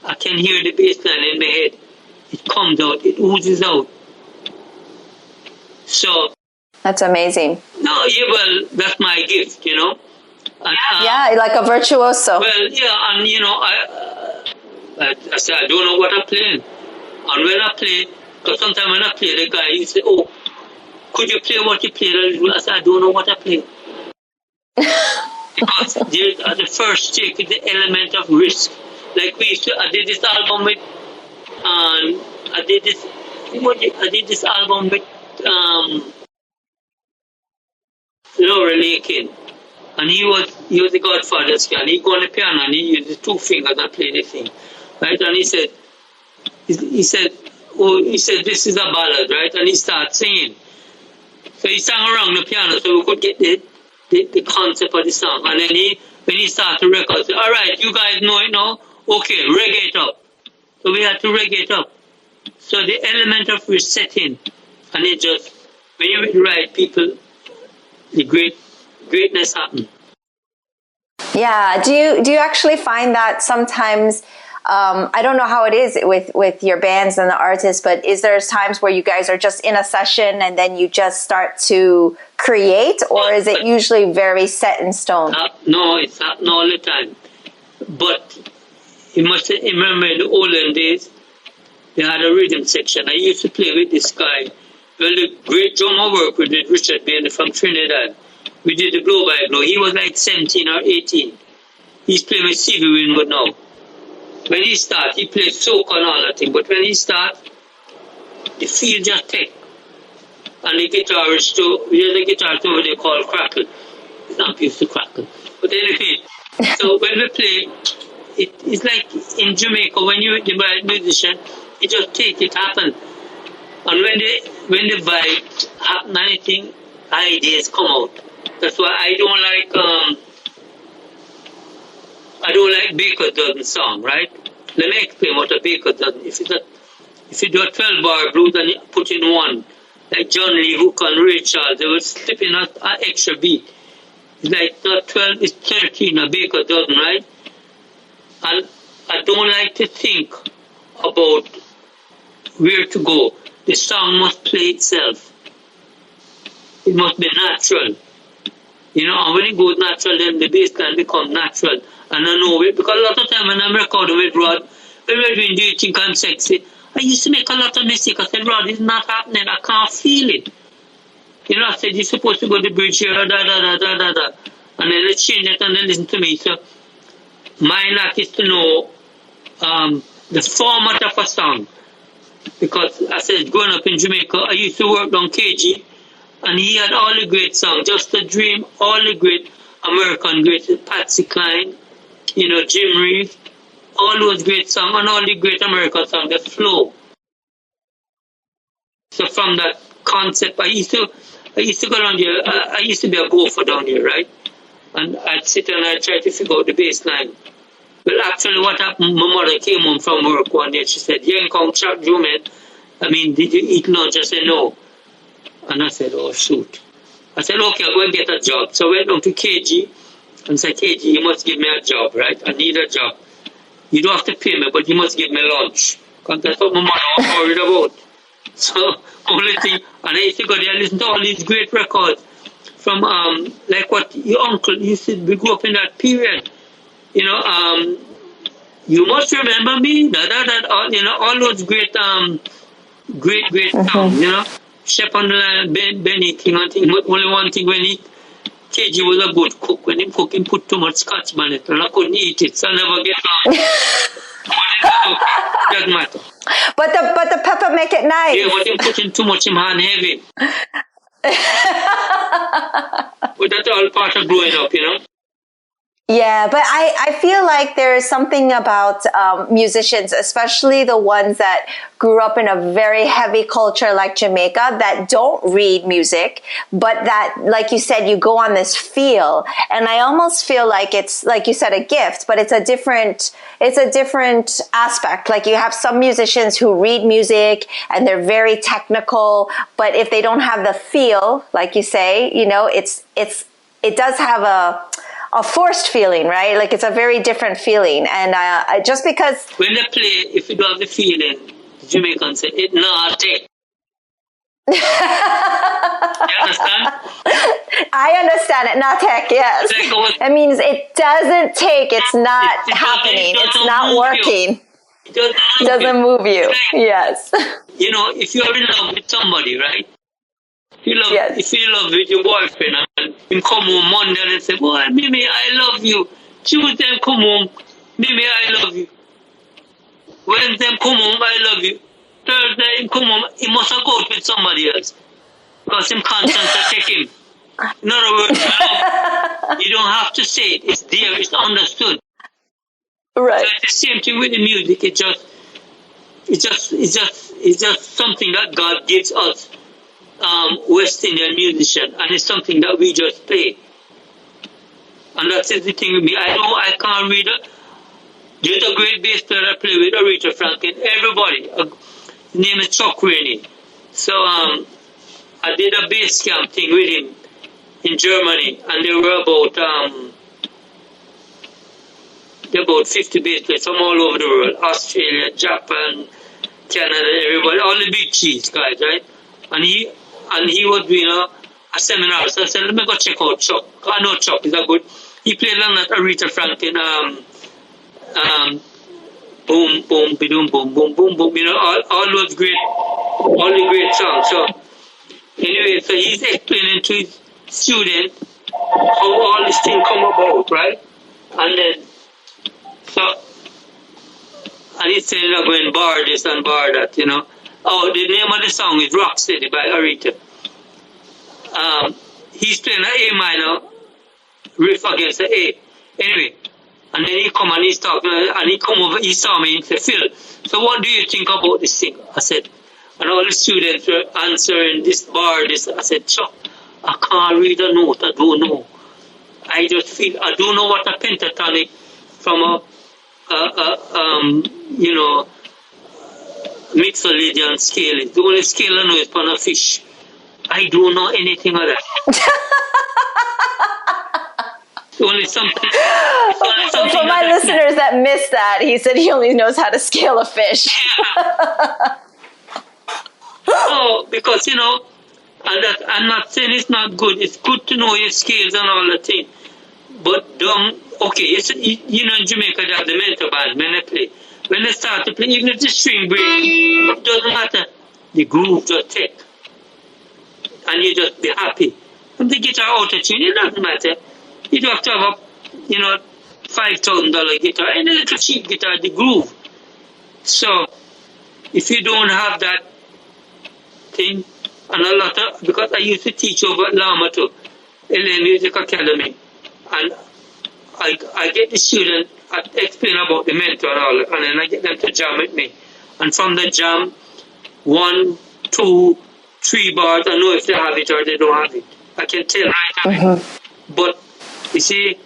S2: I can hear the bass line in my head. It comes out, it oozes out. So
S3: That's amazing.
S2: no, yeah, well, that's my gift, you know. And,
S3: Yeah, like a virtuoso.
S2: well, yeah, and you know, I said I don't know what I'm playing, and when I play, because sometimes when I play, the guy he say, "Oh, could you play what you played?" I said, "I don't know what I play." Because the first take is the element of risk. Like I did this album with, I did this album with Laura Lakin, and he was the Godfather's piano. He go on the piano and he used his 2 fingers and play the thing, right? And he said, this is a ballad, right? And he started singing. So he sang around the piano so we could get the concept of the song. And then when he started to record, he said, "All right, you guys know it now? Okay, reggae it up." So we had to reggae it up. So the element of resetting, and it just, when you're with the right people, the greatness happens.
S3: Yeah. Do you actually find that sometimes, I don't know how it is with your bands and the artists, but is there times where you guys are just in a session and then you just start to create, or is it usually very set in stone?
S2: No, it's not all the time. But you must remember in the olden days, they had a rhythm section. I used to play with this guy. Well, the great drummer work we did, Richard Bailey from Trinidad. We did the blow by blow. He was like 17 or 18. He's playing with Stevie Winwood now. When he started, he played soca and all that thing. But when he started, the feel just take. And the guitarist too, there's a guitarist over there called Crackle. It's not used to crackle. But anyway, so when we play, it's like in Jamaica, when you're the musician, you just take it happen. And when the vibe happen, anything, ideas come out. That's why I don't like Baker Dozen song, right? Let me explain what a Baker Dozen. If you do a 12-bar blues and you put in one, like John Lee Hook and Ray Charles, they will slip in an extra beat. It's like not 12, it's 13, a Baker Dozen, right? And I don't like to think about where to go. The song must play itself. It must be natural. And when it goes natural, then the bass line becomes natural. And I know it, because a lot of time when I'm recording with Rod, when we're doing Do You Think I'm Sexy, I used to make a lot of mistakes. I said, Rod, it's not happening. I can't feel it. I said, you're supposed to go to the bridge here, da, da, da, da, da, da. And then let's change it and then listen to me. So my knack is to know the format of a song. Because I said, growing up in Jamaica, I used to work on KG, and he had all the great songs, Just a Dream, all the great American greats, Patsy Cline, Jim Reeves, all those great songs, and all the great American songs, the flow. So from that concept, I used to go down here, I used to be a gopher down here, right? And I'd sit and I'd try to figure out the bass line. Well, actually, what happened, my mother came home from work one day. She said, "You ain't come chat, Joe, man. Did you eat lunch?" I said, "No." And I said, "Oh, shoot." I said, "Okay, I'll go and get a job." So I went down to KG and said, "KG, you must give me a job, right? I need a job. You don't have to pay me, but you must give me lunch." Because that's what my mother was worried about. So, only thing, and I used to go there and listen to all these great records from, like what your uncle used to, we grew up in that period. You must remember me, all those great songs, Chef on the Line, Benny King and thing. But only one thing, when KG was a good cook. When he cooked, he put too much scotch on it, and I couldn't eat it, so I never get on. Doesn't matter.
S3: But the pepper make it nice.
S2: Yeah, but him putting too much in hand heavy. But that's all part of growing up,
S3: Yeah, but I feel like there is something about musicians, especially the ones that grew up in a very heavy culture like Jamaica, that don't read music, but that, like you said, you go on this feel. And I almost feel like it's, like you said, a gift, but it's a different aspect. Like you have some musicians who read music and they're very technical, but if they don't have the feel, like you say, it does have a forced feeling, right? Like it's a very different feeling. And just because...
S2: When they play, if you don't have the feeling, the Jamaicans say, it not take. You understand?
S3: I understand it, not take, yes. It means it doesn't take, it's not happening, it's not working. It doesn't move you, yes.
S2: If you're in love with somebody, right? If you love with your boyfriend and him come home Monday and say, "Boy, Mimi, I love you." Tuesday come home, "Mimi, I love you." Wednesday come home, "I love you." Thursday come home, he must have go out with somebody else. Because him constant to take him. In other words, you don't have to say it. It's there, it's understood.
S3: Right.
S2: So it's the same thing with the music. It's just something that God gives us. West Indian musician, and it's something that we just play. And that's the thing with me. I can't read it. There's a great bass player I play with, Aretha Franklin. Everybody. His name is Chuck Rainey. So I did a bass camp thing with him in Germany, and there were about 50 bass players from all over the world. Australia, Japan, Canada, everybody, all the big cheese guys, right? And he was doing a seminar, so I said, let me go check out Chuck. I know Chuck is a good. He played along at Aretha Franklin, boom, boom, boom, boom, boom, boom, boom. All the great songs. So anyway, so he's explaining to his student how all this thing come about, right? And then and he's saying I'm going bar this and bar that, Oh, the name of the song is Rocksteady by Aretha. he's playing an A minor riff against the A. Anyway, and then he come and he's talking, and he come over, he saw me, and said, Phil, so what do you think about this thing? I said, and all the students were answering this bar, this. I said, Chuck, I can't read a note, I don't know. I just feel, I don't know what a pentatonic from a mixolydian scale is. The only scale I know is on a fish. I don't know anything of that. Only something.
S3: For my listeners that missed that, he said he only knows how to scale a fish.
S2: Yeah. Oh, because and that I'm not saying it's not good. It's good to know your scales and all that thing. But in Jamaica they have the mental band when they play. When they start to play, even if the string break, it doesn't matter. The groove just take. And you just be happy. When the guitar out of tune, it doesn't matter. You don't have to have a, $5,000 guitar. Any little cheap guitar, the groove. So, if you don't have that thing, and a lot of, because I used to teach over at Lama to LA Music Academy, and I get the student, I explain about the mentor and all, and then I get them to jam with me. And from the jam, 1, 2, 3 bars, I know if they have it or they don't have it. I can tell right away. But, you see,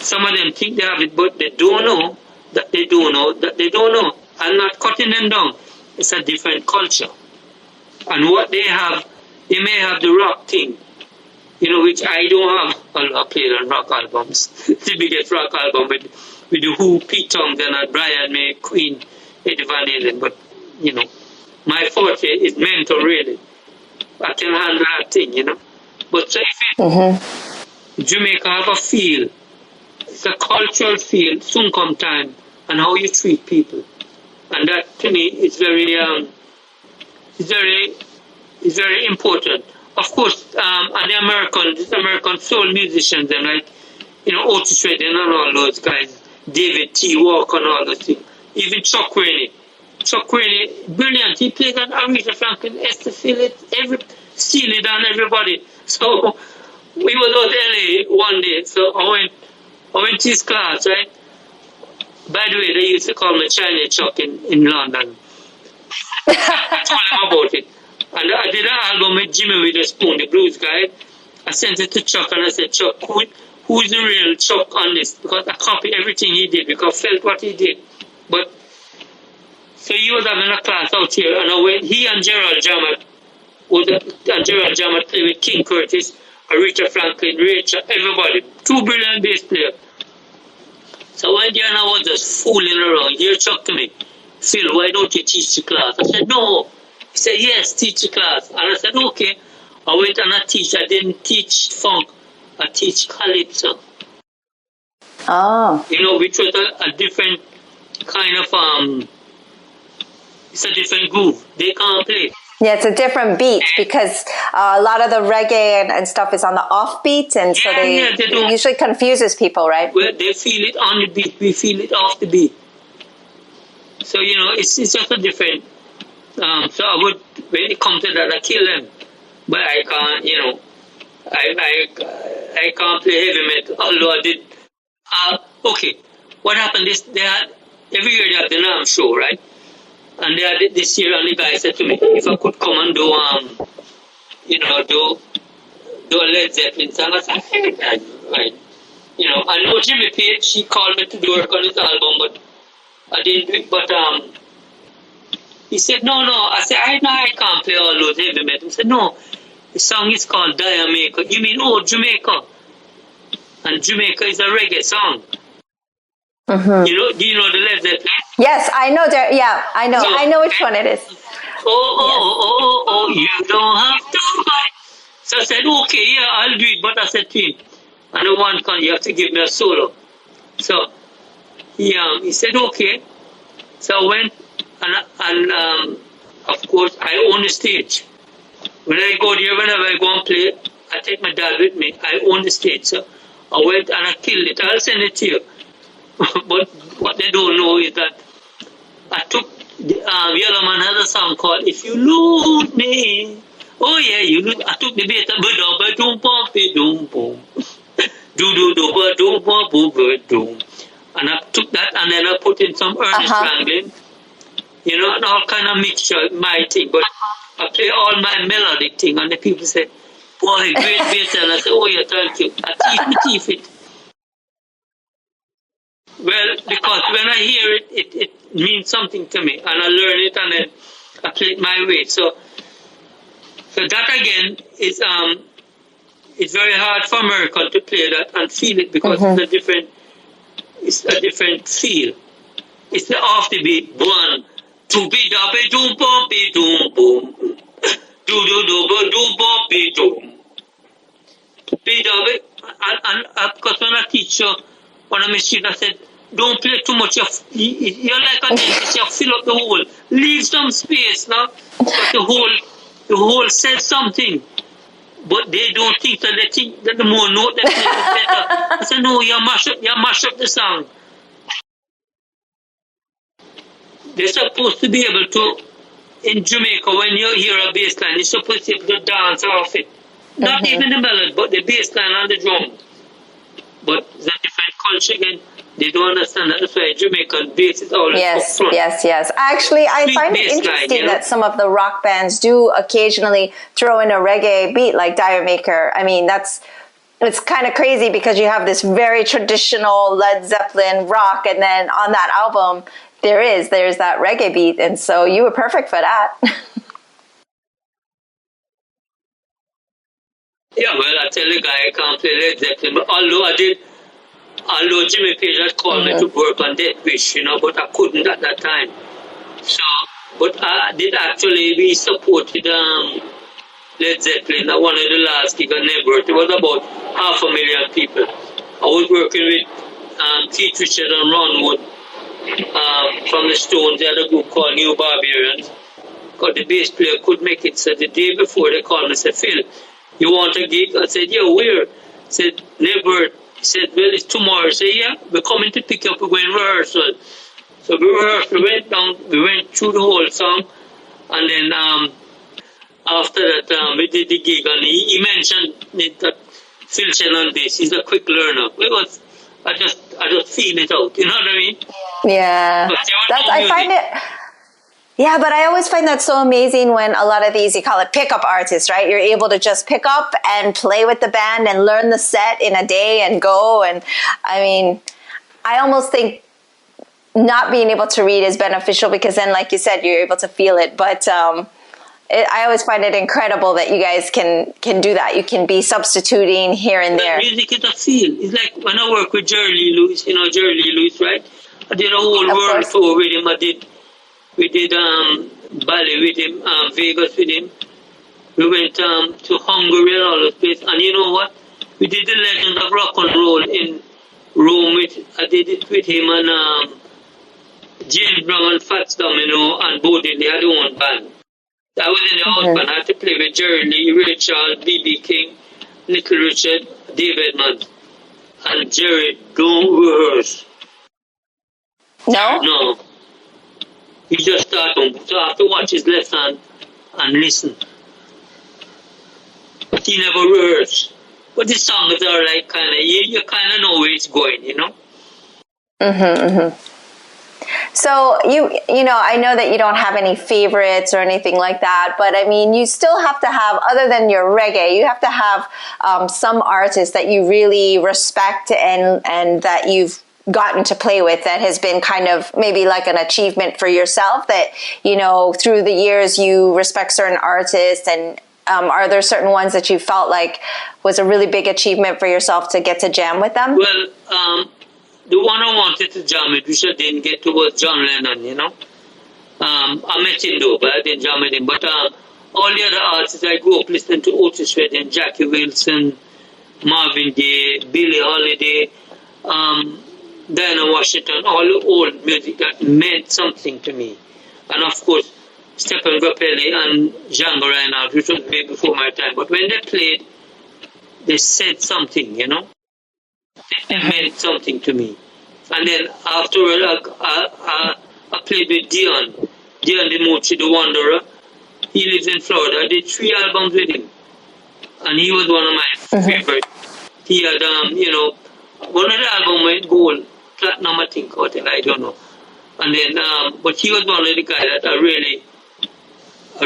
S2: some of them think they have it, but they don't know that they don't know that they don't know. I'm not cutting them down. It's a different culture. And what they have, they may have the rock thing, which I don't have. I played on rock albums. The biggest rock album with the Who, Pete Townsend, and Brian May, Queen, Eddie Van Halen. But, my forte is mental, really. I can handle that thing, But so if Jamaica have a feel, it's a cultural feel, soon come time, and how you treat people. And that, to me, is very important. Of course, and the American soul musicians, them like, Otis Redding and all those guys, David T. Walker and all those things. Even Chuck Rainey. Chuck Rainey, brilliant. He plays on Aretha Franklin, Esther Phillips, Steely Dan, everybody. So, we was out LA one day, so I went to his class, right? By the way, they used to call me China Chuck in London. I told him about it. And I did an album with Jimmy with a Spoon, the blues guy. I sent it to Chuck and I said, Chuck, who's the real Chuck on this? Because I copied everything he did because I felt what he did. But, so he was having a class out here and I went, he and Gerald Jammett, played with King Curtis, Aretha Franklin, Rachel, everybody. 2 brilliant bass players. So one day I was just fooling around. Here Chuck to me, Phil, why don't you teach the class? I said, no. He said, yes, teach the class. And I said, okay. I went and I teach. I didn't teach funk. I teach calypso.
S3: Oh.
S2: Which was a different kind of, it's a different groove. They can't play.
S3: Yeah, it's a different beat because a lot of the reggae and stuff is on the off beat, and so it usually confuses people, right?
S2: Well, they feel it on the beat, we feel it off the beat. So, it's just a different. So I would, when it comes to that, I kill them. But I can't, I can't play heavy metal, although I did. Okay, what happened is every year they have the NAMM show, right? And they had it this year, and the guy said to me, if I could come and do a Led Zeppelin song, I said, right. I know Jimmy Page, he called me to do work on his album, but I didn't do it. But he said, no. I said, I can't play all those heavy metal. He said, no, the song is called Jamaica. You mean, Jamaica? And Jamaica is a reggae song. Mm-hmm. Do you know the Led Zeppelin?
S3: Yes, I know. I know. So, I know which one it is.
S2: You don't have to fight. So I said, okay, yeah, I'll do it. But I said to him, I don't want you have to give me a solo. So he said, okay. So I went, and of course, I own the stage. When I go there, whenever I go and play, I take my dad with me. I own the stage. So I went and I killed it. I'll send it to you. But what they don't know is that I took Yellow Man has a song called If You Lose Me, Oh yeah, I took the bass, and I took that and then I put in some Ernest Franklin, and all kind of mixture, my thing. But I play all my melodic thing, and the people say, "Boy, great bass," and I say, "Oh yeah, thank you." I teeth it. Well, because when I hear it, it means something to me, and I learn it, and then I play it my way. So that again is it's very hard for American to play that and feel it because it's a different feel. It's the off the beat. 1, 2, beat up, doom, boom, beat, doom, boom, do, boom, boom, beat, doom. Beat up it, and because when I teach you on a machine, I said, don't play too much. You're like a dentist, you fill up the hole. Leave some space now, but the hole says something. But they don't think that. They think that the more note they play is better. I said, no, you mash up the song. They're supposed to be able to, in Jamaica, when you hear a bass line, you're supposed to be able to dance off it. Not even the melody, but the bass line and the drum. But it's a different culture again. They don't understand that. That's why Jamaican bass is always up front.
S3: Yes. Actually, I find it interesting that some of the rock bands do occasionally throw in a reggae beat like Dire Maker. I mean, it's kind of crazy because you have this very traditional Led Zeppelin rock, and then on that album, there's that reggae beat, and so you were perfect for that.
S2: Yeah, well, I tell the guy I can't play Led Zeppelin, but although Jimmy Page had called me to work on Death Wish, but I couldn't at that time. So, but I did actually, we supported Led Zeppelin at one of the last gigs at Nebworth. It was about 500,000 people. I was working with Keith Richards and Ron Wood from the Stones. They had a group called New Barbarians. Because the bass player could make it. So the day before they called me and said, Phil, you want a gig? I said, yeah, where? I said, Nebworth. He said, well, it's tomorrow. I said, yeah, we're coming to pick up, we're going rehearsal. So we rehearsed, we went down, we went through the whole song, and then after that, we did the gig, and he mentioned that Phil Chen on bass, he's a quick learner. Because I just feel it out, you know what I mean?
S3: Yeah, I find it. Yeah, but I always find that so amazing when a lot of these, you call it pickup artists, right? You're able to just pick up and play with the band and learn the set in a day and go. And I mean, I almost think not being able to read is beneficial because then, like you said, you're able to feel it. But I always find it incredible that you guys can do that. You can be substituting here and there.
S2: Music is a feel. It's like when I work with Jerry Lee Lewis, Jerry Lee Lewis, right? I did a whole world tour with him. We did Bali with him, Vegas with him. We went to Hungary and all those places. And you know what? We did the Legend of Rock and Roll in Rome. I did it with him and James Brown and Fats Domino and Bodie. They had their own band. I was in the house band. I had to play with Jerry Lee, Ray Charles, B.B. King, Little Richard, David Mann. And Jerry, don't rehearse. No. He just started, so I have to watch his left hand and listen. But he never rehearsed. But the songs are like kind of, you kind of know where it's going,
S3: So I know that you don't have any favorites or anything like that, but I mean, you still have to have, other than your reggae, you have to have some artists that you really respect and that you've gotten to play with that has been kind of maybe like an achievement for yourself that, through the years you respect certain artists, and are there certain ones that you felt like was a really big achievement for yourself to get to jam with them?
S2: Well, the one I wanted to jam with, which I didn't get to, was John Lennon, I met him though, but I didn't jam with him. But all the other artists, I grew up listening to Otis Redding, Jackie Wilson, Marvin Gaye, Billie Holiday, Diana Washington, all the old music that meant something to me. And of course, Stephen Grappelli and Django Reinhardt, which was way before my time. But when they played, they said something, They meant something to me. And then afterward, I played with Dion DeMucci, the Wanderer. He lives in Florida. I did 3 albums with him. And he was one of my favorite. He had, one of the albums went gold, platinum, I think, or I don't know. And then, but he was one of the guys that I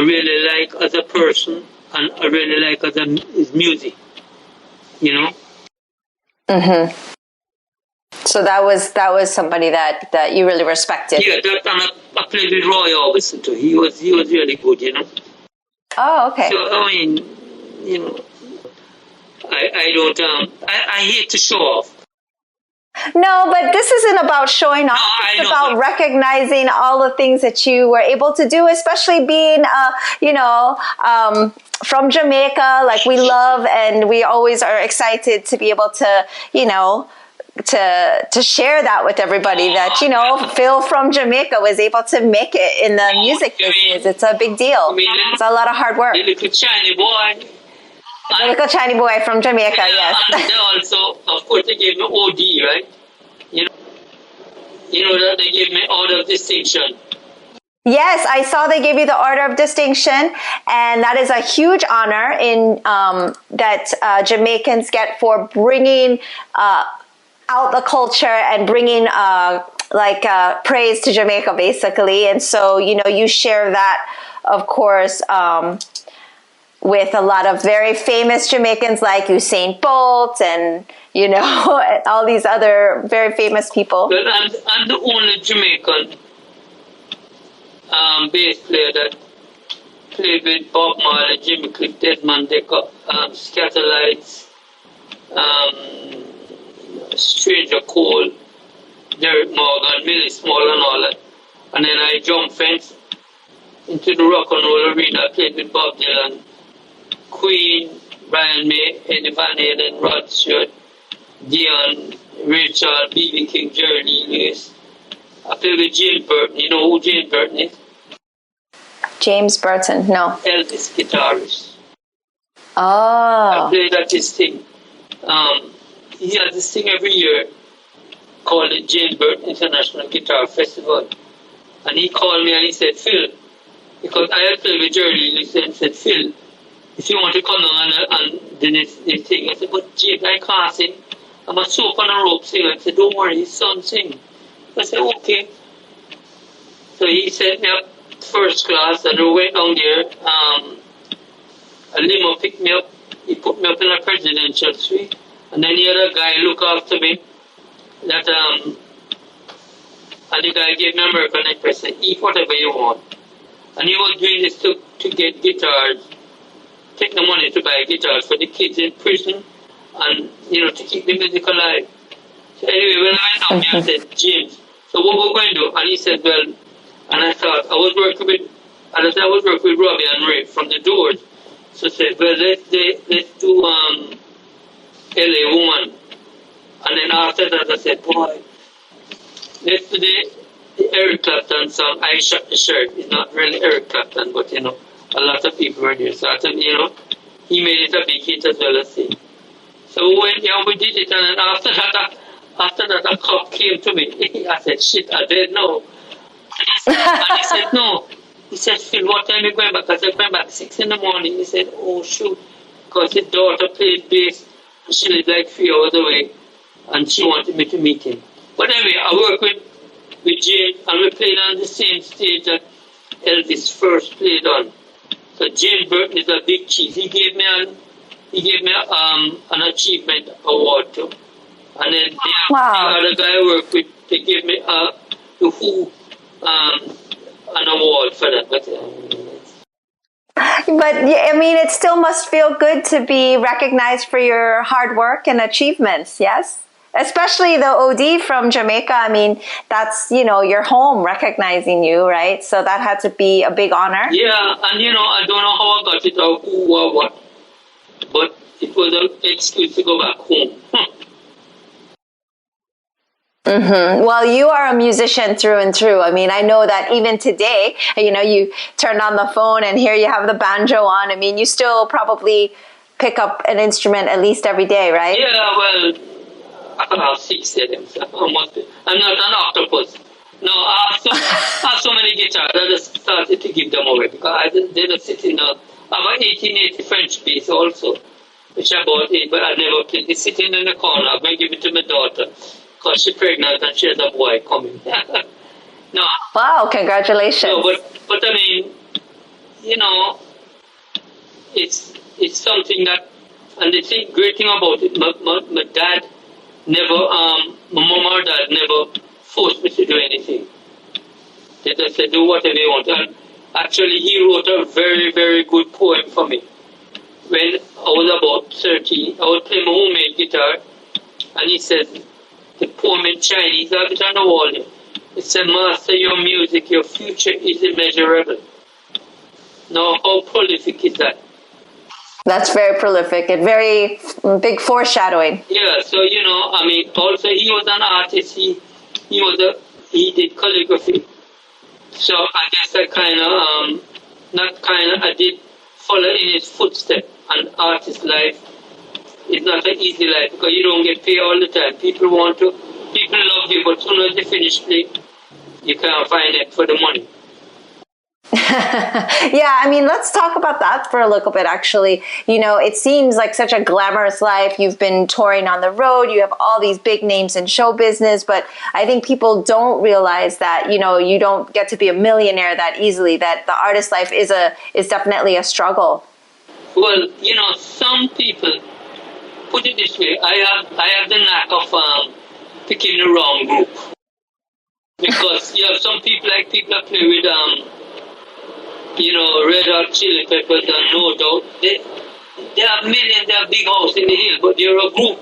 S2: really like as a person, and I really like as his music,
S3: So that was somebody that you really respected.
S2: Yeah, and I played with Roy Orbison too. He was really good,
S3: Oh, okay.
S2: So I mean, I don't I hate to show off.
S3: No, but this isn't about showing off. It's about recognizing all the things that you were able to do, especially being, from Jamaica, like we love, and we always are excited to be able to, to share that with everybody that, Phil from Jamaica was able to make it in the music business. It's a big deal. It's a lot of hard work.
S2: The little Chinese boy.
S3: The little Chinese boy from Jamaica, yes.
S2: And they also, of course, they gave me OD, right? You know that they gave me Order of Distinction.
S3: Yes, I saw they gave you the Order of Distinction, and that is a huge honor in that Jamaicans get for bringing out the culture and bringing praise to Jamaica, basically. And so, you share that, of course, with a lot of very famous Jamaicans like Usain Bolt and, all these other very famous people.
S2: Well, I'm the only Jamaican bass player that played with Bob Marley, Jimmy Cliff, Desmond Decker, Skatalites, Stranger Cole, Derek Morgan, Millie Small and all that. And then I jumped fence into the rock and roll arena. I played with Bob Dylan, Queen, Brian May, Eddie Van Halen, Rod Stewart, Dion, Rachel, B.B. King, Jerry Lee Lewis. I played with James Burton. You know who James Burton is?
S3: James Burton, no.
S2: Elvis guitarist.
S3: Oh.
S2: I played at this thing. He has this thing every year called the James Burton International Guitar Festival. And he called me and he said, Phil, because I had played with Jerry Lee Lewis, and said, Phil, if you want to come down and do this thing, I said, but James, I can't sing. I'm a soap on a rope singer. I said, don't worry, his son sing. I said, okay. So he sent me up first class, and we went down there. A limo picked me up. He put me up in a presidential suite. And then he had a guy look after me. That and the guy gave me American Express, said, eat whatever you want. And he was doing this to get guitars, take the money to buy guitars for the kids in prison, and to keep the music alive. So anyway, when I went down there, I said, James, so what we're going to do? And he said, well, and I thought I was working with Robbie and Ray from the Doors. So I said, well, let's do LA Woman. And then after that I said, boy, let's do the Eric Clapton song, I Shot the Shirt. It's not really Eric Clapton, but a lot of people were there. So I thought, he made it a big hit as well as him. So we went there, we did it, and then after that a cop came to me. I said, shit, I didn't know. And he said, no. He said, Phil, what time are you going back? I said, going back 6 in the morning. He said, oh, shoot. Because his daughter played bass. She lived like 3 hours away. And she wanted me to meet him. But anyway, I worked with Jane, and we played on the same stage that Elvis first played on. So James Burton is a big cheese. He gave me an achievement award too. And then the other guy I worked with, they gave me the Who an award for that. But
S3: it still must feel good to be recognized for your hard work and achievements, yes? Especially the OD from Jamaica. That's, your home recognizing you, right? So that had to be a big honor.
S2: Yeah, and I don't know how I got it or who or what, but it was an excuse to go back home.
S3: Mm-hmm. Well, you are a musician through and through. I know that even today, you turned on the phone and here you have the banjo on. You still probably pick up an instrument at least every day, right?
S2: Yeah, well, I have 6 of them. So I'm not an octopus. No, I have so many guitars. I just started to give them away because they just sit in the. I have an 1880 French piece also, which I bought in, but I never played. It's sitting in the corner. I'm going to give it to my daughter because she's pregnant and she has a boy coming. No.
S3: Wow, congratulations.
S2: No, but I mean, it's something that, and the great thing about it, my dad never, my mom or dad never forced me to do anything. They just said, do whatever you want. And actually, he wrote a very, very good poem for me. When I was about 13, I was playing my homemade guitar, and he said, the poem in Chinese, I have it on the wall there. It said, master your music, your future is immeasurable. Now, how prolific is that?
S3: That's very prolific and very big foreshadowing.
S2: Yeah, so, I mean, also he was an artist. He did calligraphy. So I guess I did follow in his footsteps. And artist life is not an easy life because you don't get paid all the time. People love you, but as soon as they finish playing, you can't find it for the money.
S3: Yeah, I mean, let's talk about that for a little bit, actually. It seems like such a glamorous life. You've been touring on the road. You have all these big names in show business, but I think people don't realize that, you don't get to be a millionaire that easily, that the artist life is definitely a struggle.
S2: Well, some people, put it this way, I have the knack of picking the wrong group. Because you have some people that play with Red Hot Chili Peppers, and no doubt they have millions, they have big house in the hill, but they're a group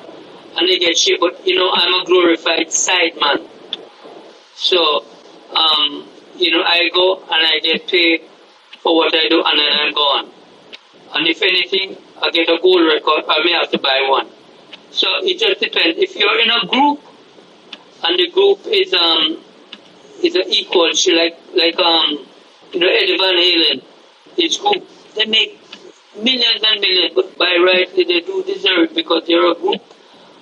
S2: and they get shit. But I'm a glorified sideman, so I go and I get paid for what I do, and then I'm gone. And if anything, I get a gold record, I may have to buy one. So it just depends. If you're in a group and the group is an equal, like Eddie Van Halen, his group, they make millions and millions, but by right they do deserve it because they're a group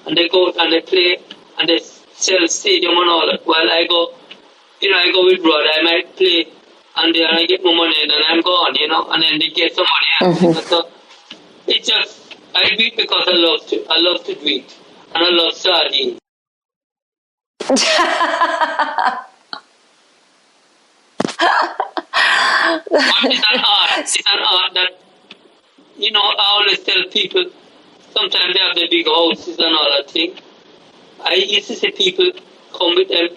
S2: and they go out and they play and they sell stadium and all that. While I go with Rod, I might play and then I get my money and then I'm gone, and then they get some money. Mm-hmm. So it's just, I do it because I love to do it, and I love sardines. But it's an art. It's an art that, I always tell people, sometimes they have the big houses and all that thing. I used to see people come with them,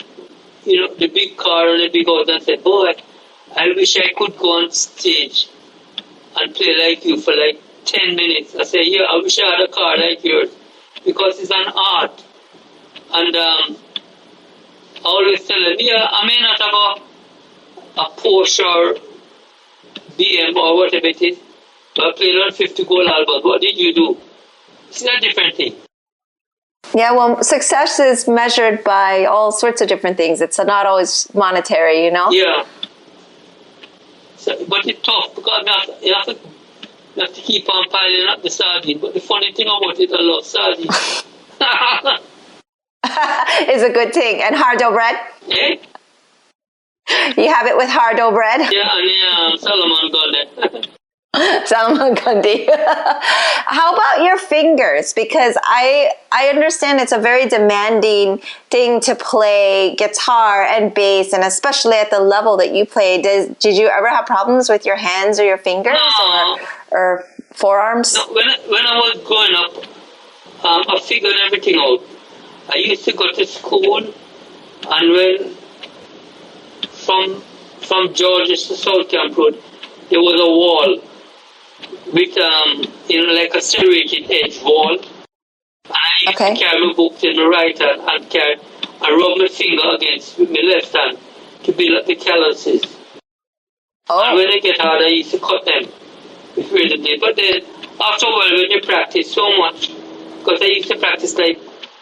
S2: the big car and the big house and say, boy, I wish I could go on stage and play like you for like 10 minutes. I say, yeah, I wish I had a car like yours because it's an art. And I always tell them, yeah, I may not have a Porsche or BM or whatever it is, but I played on 50 gold albums. What did you do? It's a different thing.
S3: Yeah, well, success is measured by all sorts of different things. It's not always monetary,
S2: Yeah. So, but it's tough because you have to keep on piling up the sardine. But the funny thing about it, I love sardines.
S3: It's a good thing. And hard-dough bread?
S2: Eh?
S3: You have it with hard-dough bread?
S2: Yeah, and Solomon Gundy.
S3: Salomon Gundy. How about your fingers? Because I understand it's a very demanding thing to play guitar and bass, and especially at the level that you play. Did you ever have problems with your hands or your fingers or forearms?
S2: No, when I was growing up, I figured everything out. I used to go to school, and when from Georgia to South Camp Road, there was a wall with like a serrated edge wall. And I used to carry my books in my right hand and rub my finger against with my left hand to build up the calluses. Oh. And when they get hard, I used to cut them with razor blade. But then after a while, when you practice so much, because I used to practice like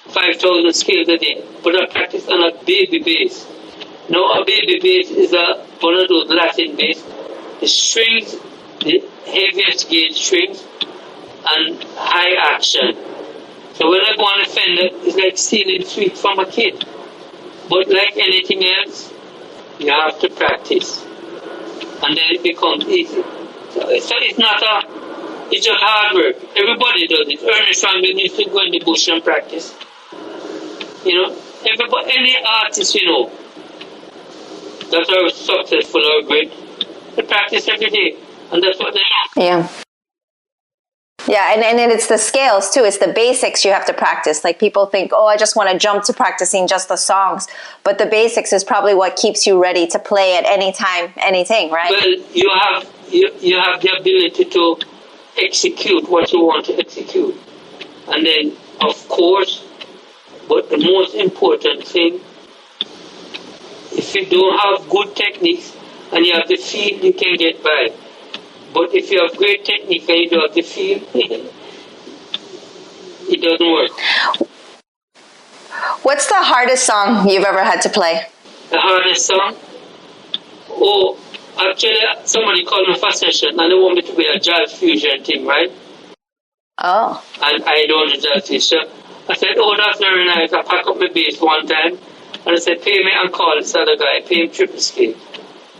S2: 5,000 scales a day, but I practiced on a baby bass. Now a baby bass is one of those Latin bass. The strings, the heaviest gauge strings, and high action. So when I go on a Fender, it's like stealing sweets from a kid. But like anything else, You have to practice. And then it becomes easy. So it's not it's just hard work. Everybody does it. Ernest Ranglin used to go in the bush and practice. Everybody, any artist that are successful or great, they practice every day. And that's what they do.
S3: Yeah. Yeah, and it's the scales too. It's the basics you have to practice. Like people think, oh, I just want to jump to practicing just the songs. But the basics is probably what keeps you ready to play at any time, anything, right?
S2: Well, you have the ability to execute what you want to execute. And then, of course, but the most important thing, if you don't have good techniques and you have the feel, you can get by. But if you have great technique and you don't have the feel, it doesn't work.
S3: What's the hardest song you've ever had to play?
S2: The hardest song? Oh, actually, somebody called me for a session and they want me to be a jazz fusion thing, right?
S3: Oh.
S2: And I don't do jazz fusion. I said, oh, that's very nice. I packed up my bass one time and I said, pay me and call this other guy, pay him triple scale.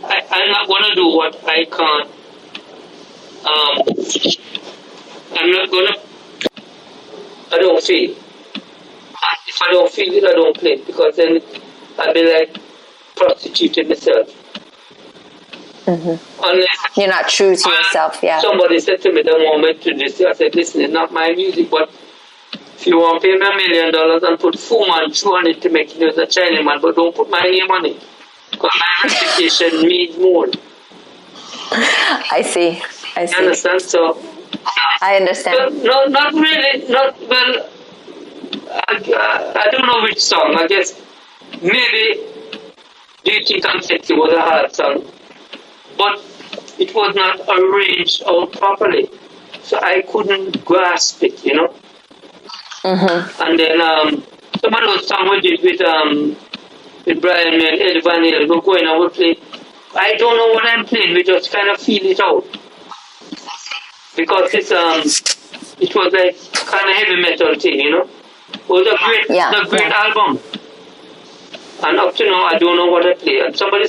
S2: I'm not going to do what I can't. I'm not going to. I don't feel. If I don't feel it, I don't play it because then I'll be like prostituting myself.
S3: Mm-hmm.
S2: Unless
S3: you're not true to yourself, yeah.
S2: Somebody said to me the moment to this, I said, listen, it's not my music, but if you want to pay me $1 million and put Fu Manchu on it to make it as a Chinaman, but don't put my name on it. Because my reputation means more.
S3: I see.
S2: You understand? So
S3: I understand.
S2: No, not really. Well, I don't know which song. I guess maybe Do You Think I'm Sexy was a hard song. But it was not arranged out properly. So I couldn't grasp it, Mm-hmm. And then some of those songs we did with Brian and Eddie Van Halen, we're going and we play. I don't know what I'm playing, we just kind of feel it out. Because it was like kind of heavy metal thing, It was a great album. And up to now, I don't know what I play. And some of the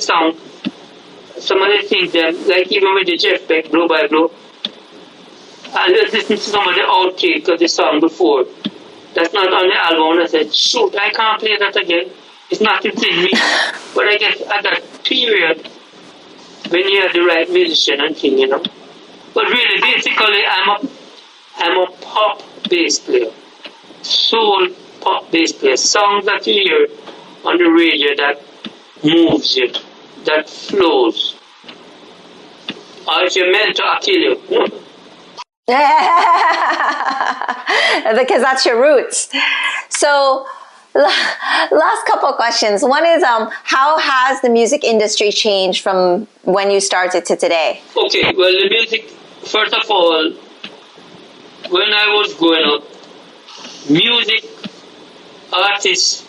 S2: things, like even with the Jeff Beck, Blow by Blow, I just listened to some of the outtake of the song before. That's not on the album. And I said, shoot, I can't play that again. It's not within me. But I guess at that period, when you have the right musician and thing, But really, basically, I'm a pop bass player. Soul pop bass player. Songs that you hear on the radio that moves you, that flows. Or if you're meant to, I'll kill you.
S3: Because that's your roots. So, last couple of questions. One is, how has the music industry changed from when you started to today?
S2: Okay, well, the music, first of all, when I was growing up, music artists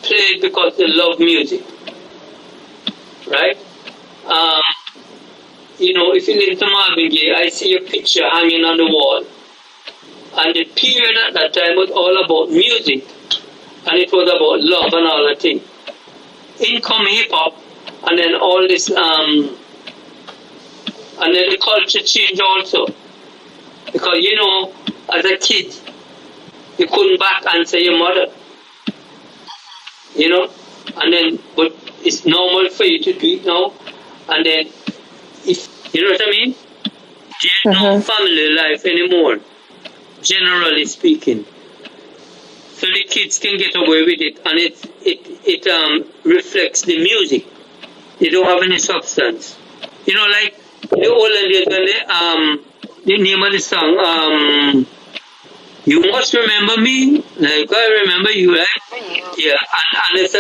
S2: played because they love music, right? If you listen to Marvin Gaye, I see a picture hanging on the wall. And the period at that time was all about music. And it was about love and all that thing. In come hip-hop, and then all this, and then the culture changed also. Because, as a kid, you couldn't back answer your mother. And then, but it's normal for you to do it now. And then, you know what I mean? There's no family life anymore, generally speaking. So the kids can get away with it, and it reflects the music. They don't have any substance. Like the olden days when the name of the song, You Must Remember Me, like I remember you, right? Yeah, and it's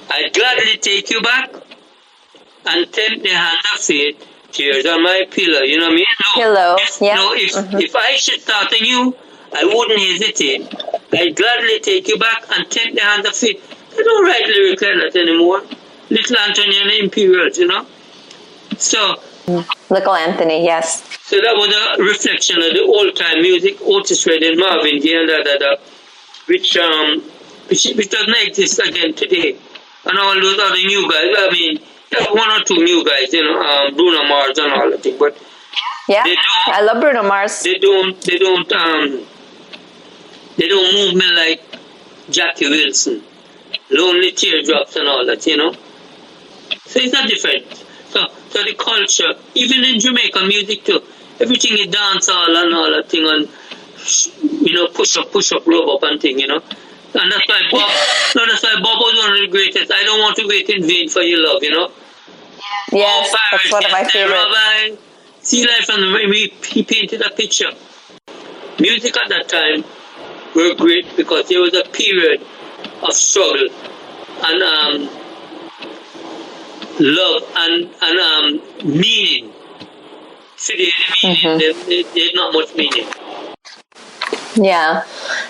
S2: I gladly take you back and tempt the hand of fate, tears on my pillow, you know what I mean?
S3: Pillow, yeah.
S2: If I should start anew, I wouldn't hesitate. I'd gladly take you back and tempt the hand of fate. They don't write lyrics like that anymore. Little Anthony and the Imperials, So,
S3: Little Anthony, yes.
S2: So that was a reflection of the old-time music, Otis Redding, Marvin Gaye, and which which doesn't exist again today. And all those other new guys, I mean, there's one or two new guys, Bruno Mars and all that thing, but
S3: yeah, I love Bruno Mars.
S2: They don't move me like Jackie Wilson, Lonely Teardrops and all that, So it's not different. So the culture, even in Jamaican music too, everything is dancehall and all that thing, and push up, rub up and thing, And that's why Bob was one of the greatest. I don't want to wait in vain for your love,
S3: Yes, that's one of my favorites.
S2: See life, and he painted a picture. Music at that time were great because there was a period of struggle and love and meaning. Today, there's not much meaning.
S3: Yeah.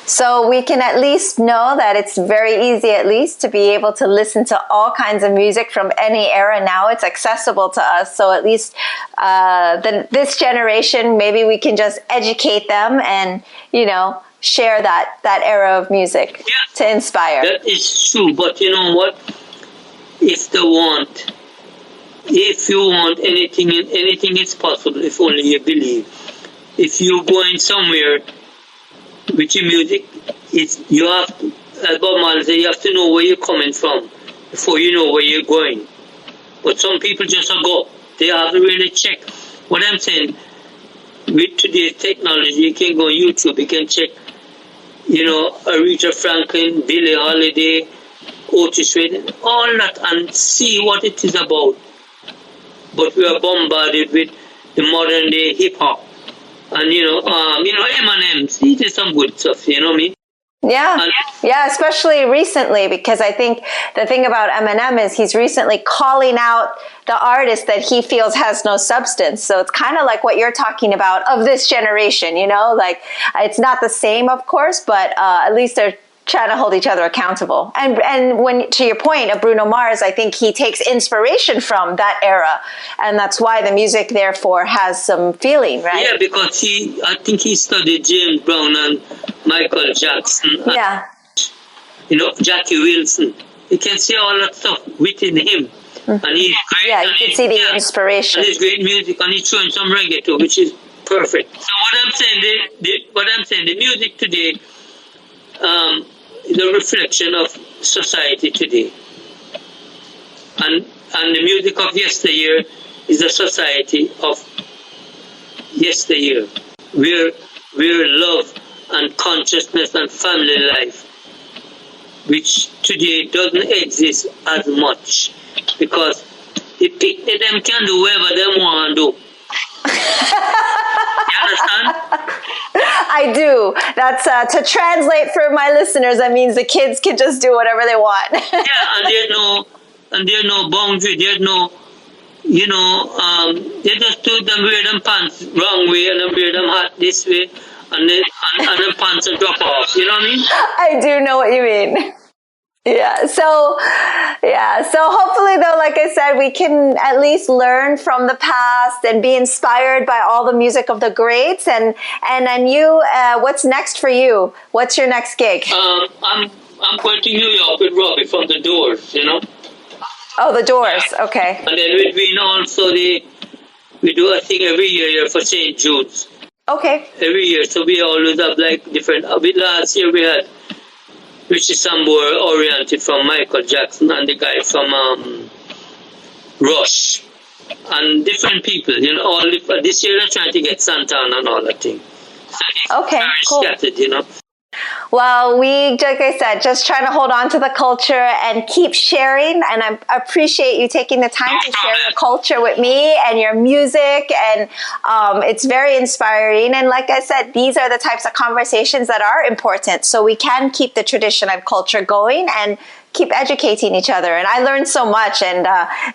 S3: So we can at least know that it's very easy, at least, to be able to listen to all kinds of music from any era now. It's accessible to us. So at least this generation, maybe we can just educate them and, share that era of music to inspire.
S2: That is true. But you know what? If you want anything is possible if only you believe. If you're going somewhere with your music, you have to, as Bob Marley said, you have to know where you're coming from before you know where you're going. But some people just go. They have to really check. What I'm saying, with today's technology, you can go on YouTube, you can check, Aretha Franklin, Billie Holiday, Otis Redding, all that, and see what it is about. But we are bombarded with the modern day hip hop. And Eminem, he did some good stuff, you know what I mean?
S3: Yeah, especially recently, because I think the thing about Eminem is he's recently calling out the artist that he feels has no substance. So it's kind of like what you're talking about of this generation, like it's not the same, of course, but at least they're trying to hold each other accountable. And when, to your point of Bruno Mars, I think he takes inspiration from that era. And that's why the music, therefore, has some feeling, right?
S2: Yeah, because I think he studied James Brown and Michael Jackson. And, Jackie Wilson. You can see all that stuff within him. And he's great.
S3: Yeah, you can see the inspiration.
S2: And he's great music, and he's showing some reggae too, which is perfect. So what I'm saying, the music today, is a reflection of society today. And the music of yesteryear is a society of yesteryear, where love and consciousness and family life, which today doesn't exist as much, because the picnic them can do whatever they want to do. You understand?
S3: I do. That's to translate for my listeners. That means the kids can just do whatever they want.
S2: and there's no boundary. There's no, they just do them wear them pants wrong way and then wear them hat this way, and then pants will drop off. You know what I mean?
S3: I do know what you mean. Yeah. So hopefully, though, like I said, we can at least learn from the past and be inspired by all the music of the greats. And you, what's next for you? What's your next gig?
S2: I'm going to New York with Robbie from The Doors,
S3: Oh, The Doors. Okay.
S2: And then we've been also we do a thing every year for St. Jude's.
S3: Okay.
S2: Every year. So we always have like different, last year we had Richie Sambora oriented from Michael Jackson and the guy from Rush and different people, this year they're trying to get Santana and all that thing. So
S3: okay,
S2: very
S3: cool.
S2: Scattered,
S3: Well, like I said, just trying to hold on to the culture and keep sharing. And I appreciate you taking the time to share your culture with me and your music. And it's very inspiring. And like I said, these are the types of conversations that are important. So we can keep the tradition and culture going and keep educating each other. And I learned so much, and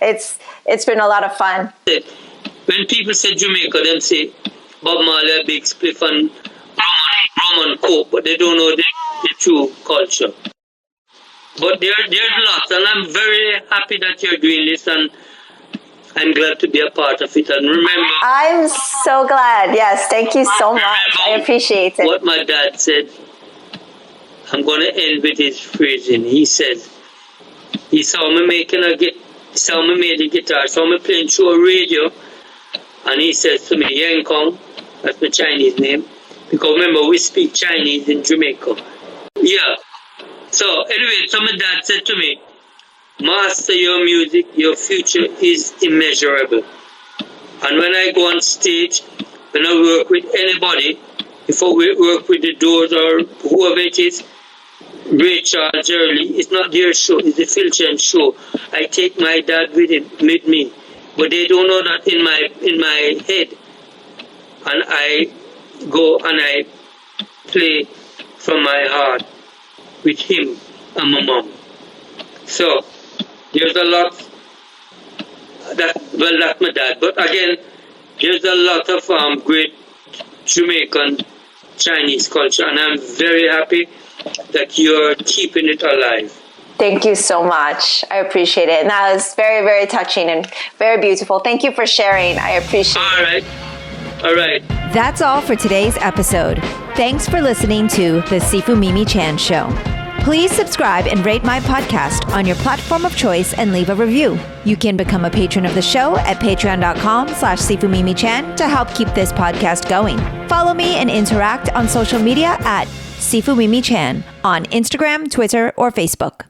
S3: it's been a lot of fun.
S2: When people say Jamaica, them say Bob Marley, a big spliff, and Roman Coke, but they don't know the true culture. But there's lots, and I'm very happy that you're doing this, and I'm glad to be a part of it. And remember,
S3: I'm so glad. Yes, thank you so much. I appreciate it.
S2: What my dad said, I'm going to end with his phrasing. He says, he saw me made a guitar, saw me playing through a radio, and he says to me, Yen Kong, that's my Chinese name, because remember, we speak Chinese in Jamaica. Yeah. So anyway, so my dad said to me, master your music, your future is immeasurable. And when I go on stage, when I work with anybody, if I work with the Doors or whoever it is, Ray Charles, Early, it's not their show, it's the Phil Chen show. I take my dad with me. But they don't know that in my head. And I go and I play from my heart with him and my mom. So there's a lot that's my dad. But again, there's a lot of great Jamaican Chinese culture, and I'm very happy that you're keeping it alive.
S3: Thank you so much. I appreciate it. And that was very, very touching and very beautiful. Thank you for sharing. I appreciate it.
S2: All right.
S1: That's all for today's episode. Thanks for listening to The Sifu Mimi Chan Show. Please subscribe and rate my podcast on your platform of choice and leave a review. You can become a patron of the show at patreon.com/SifuMimiChan to help keep this podcast going. Follow me and interact on social media at Sifu Mimi Chan on Instagram, Twitter, or Facebook.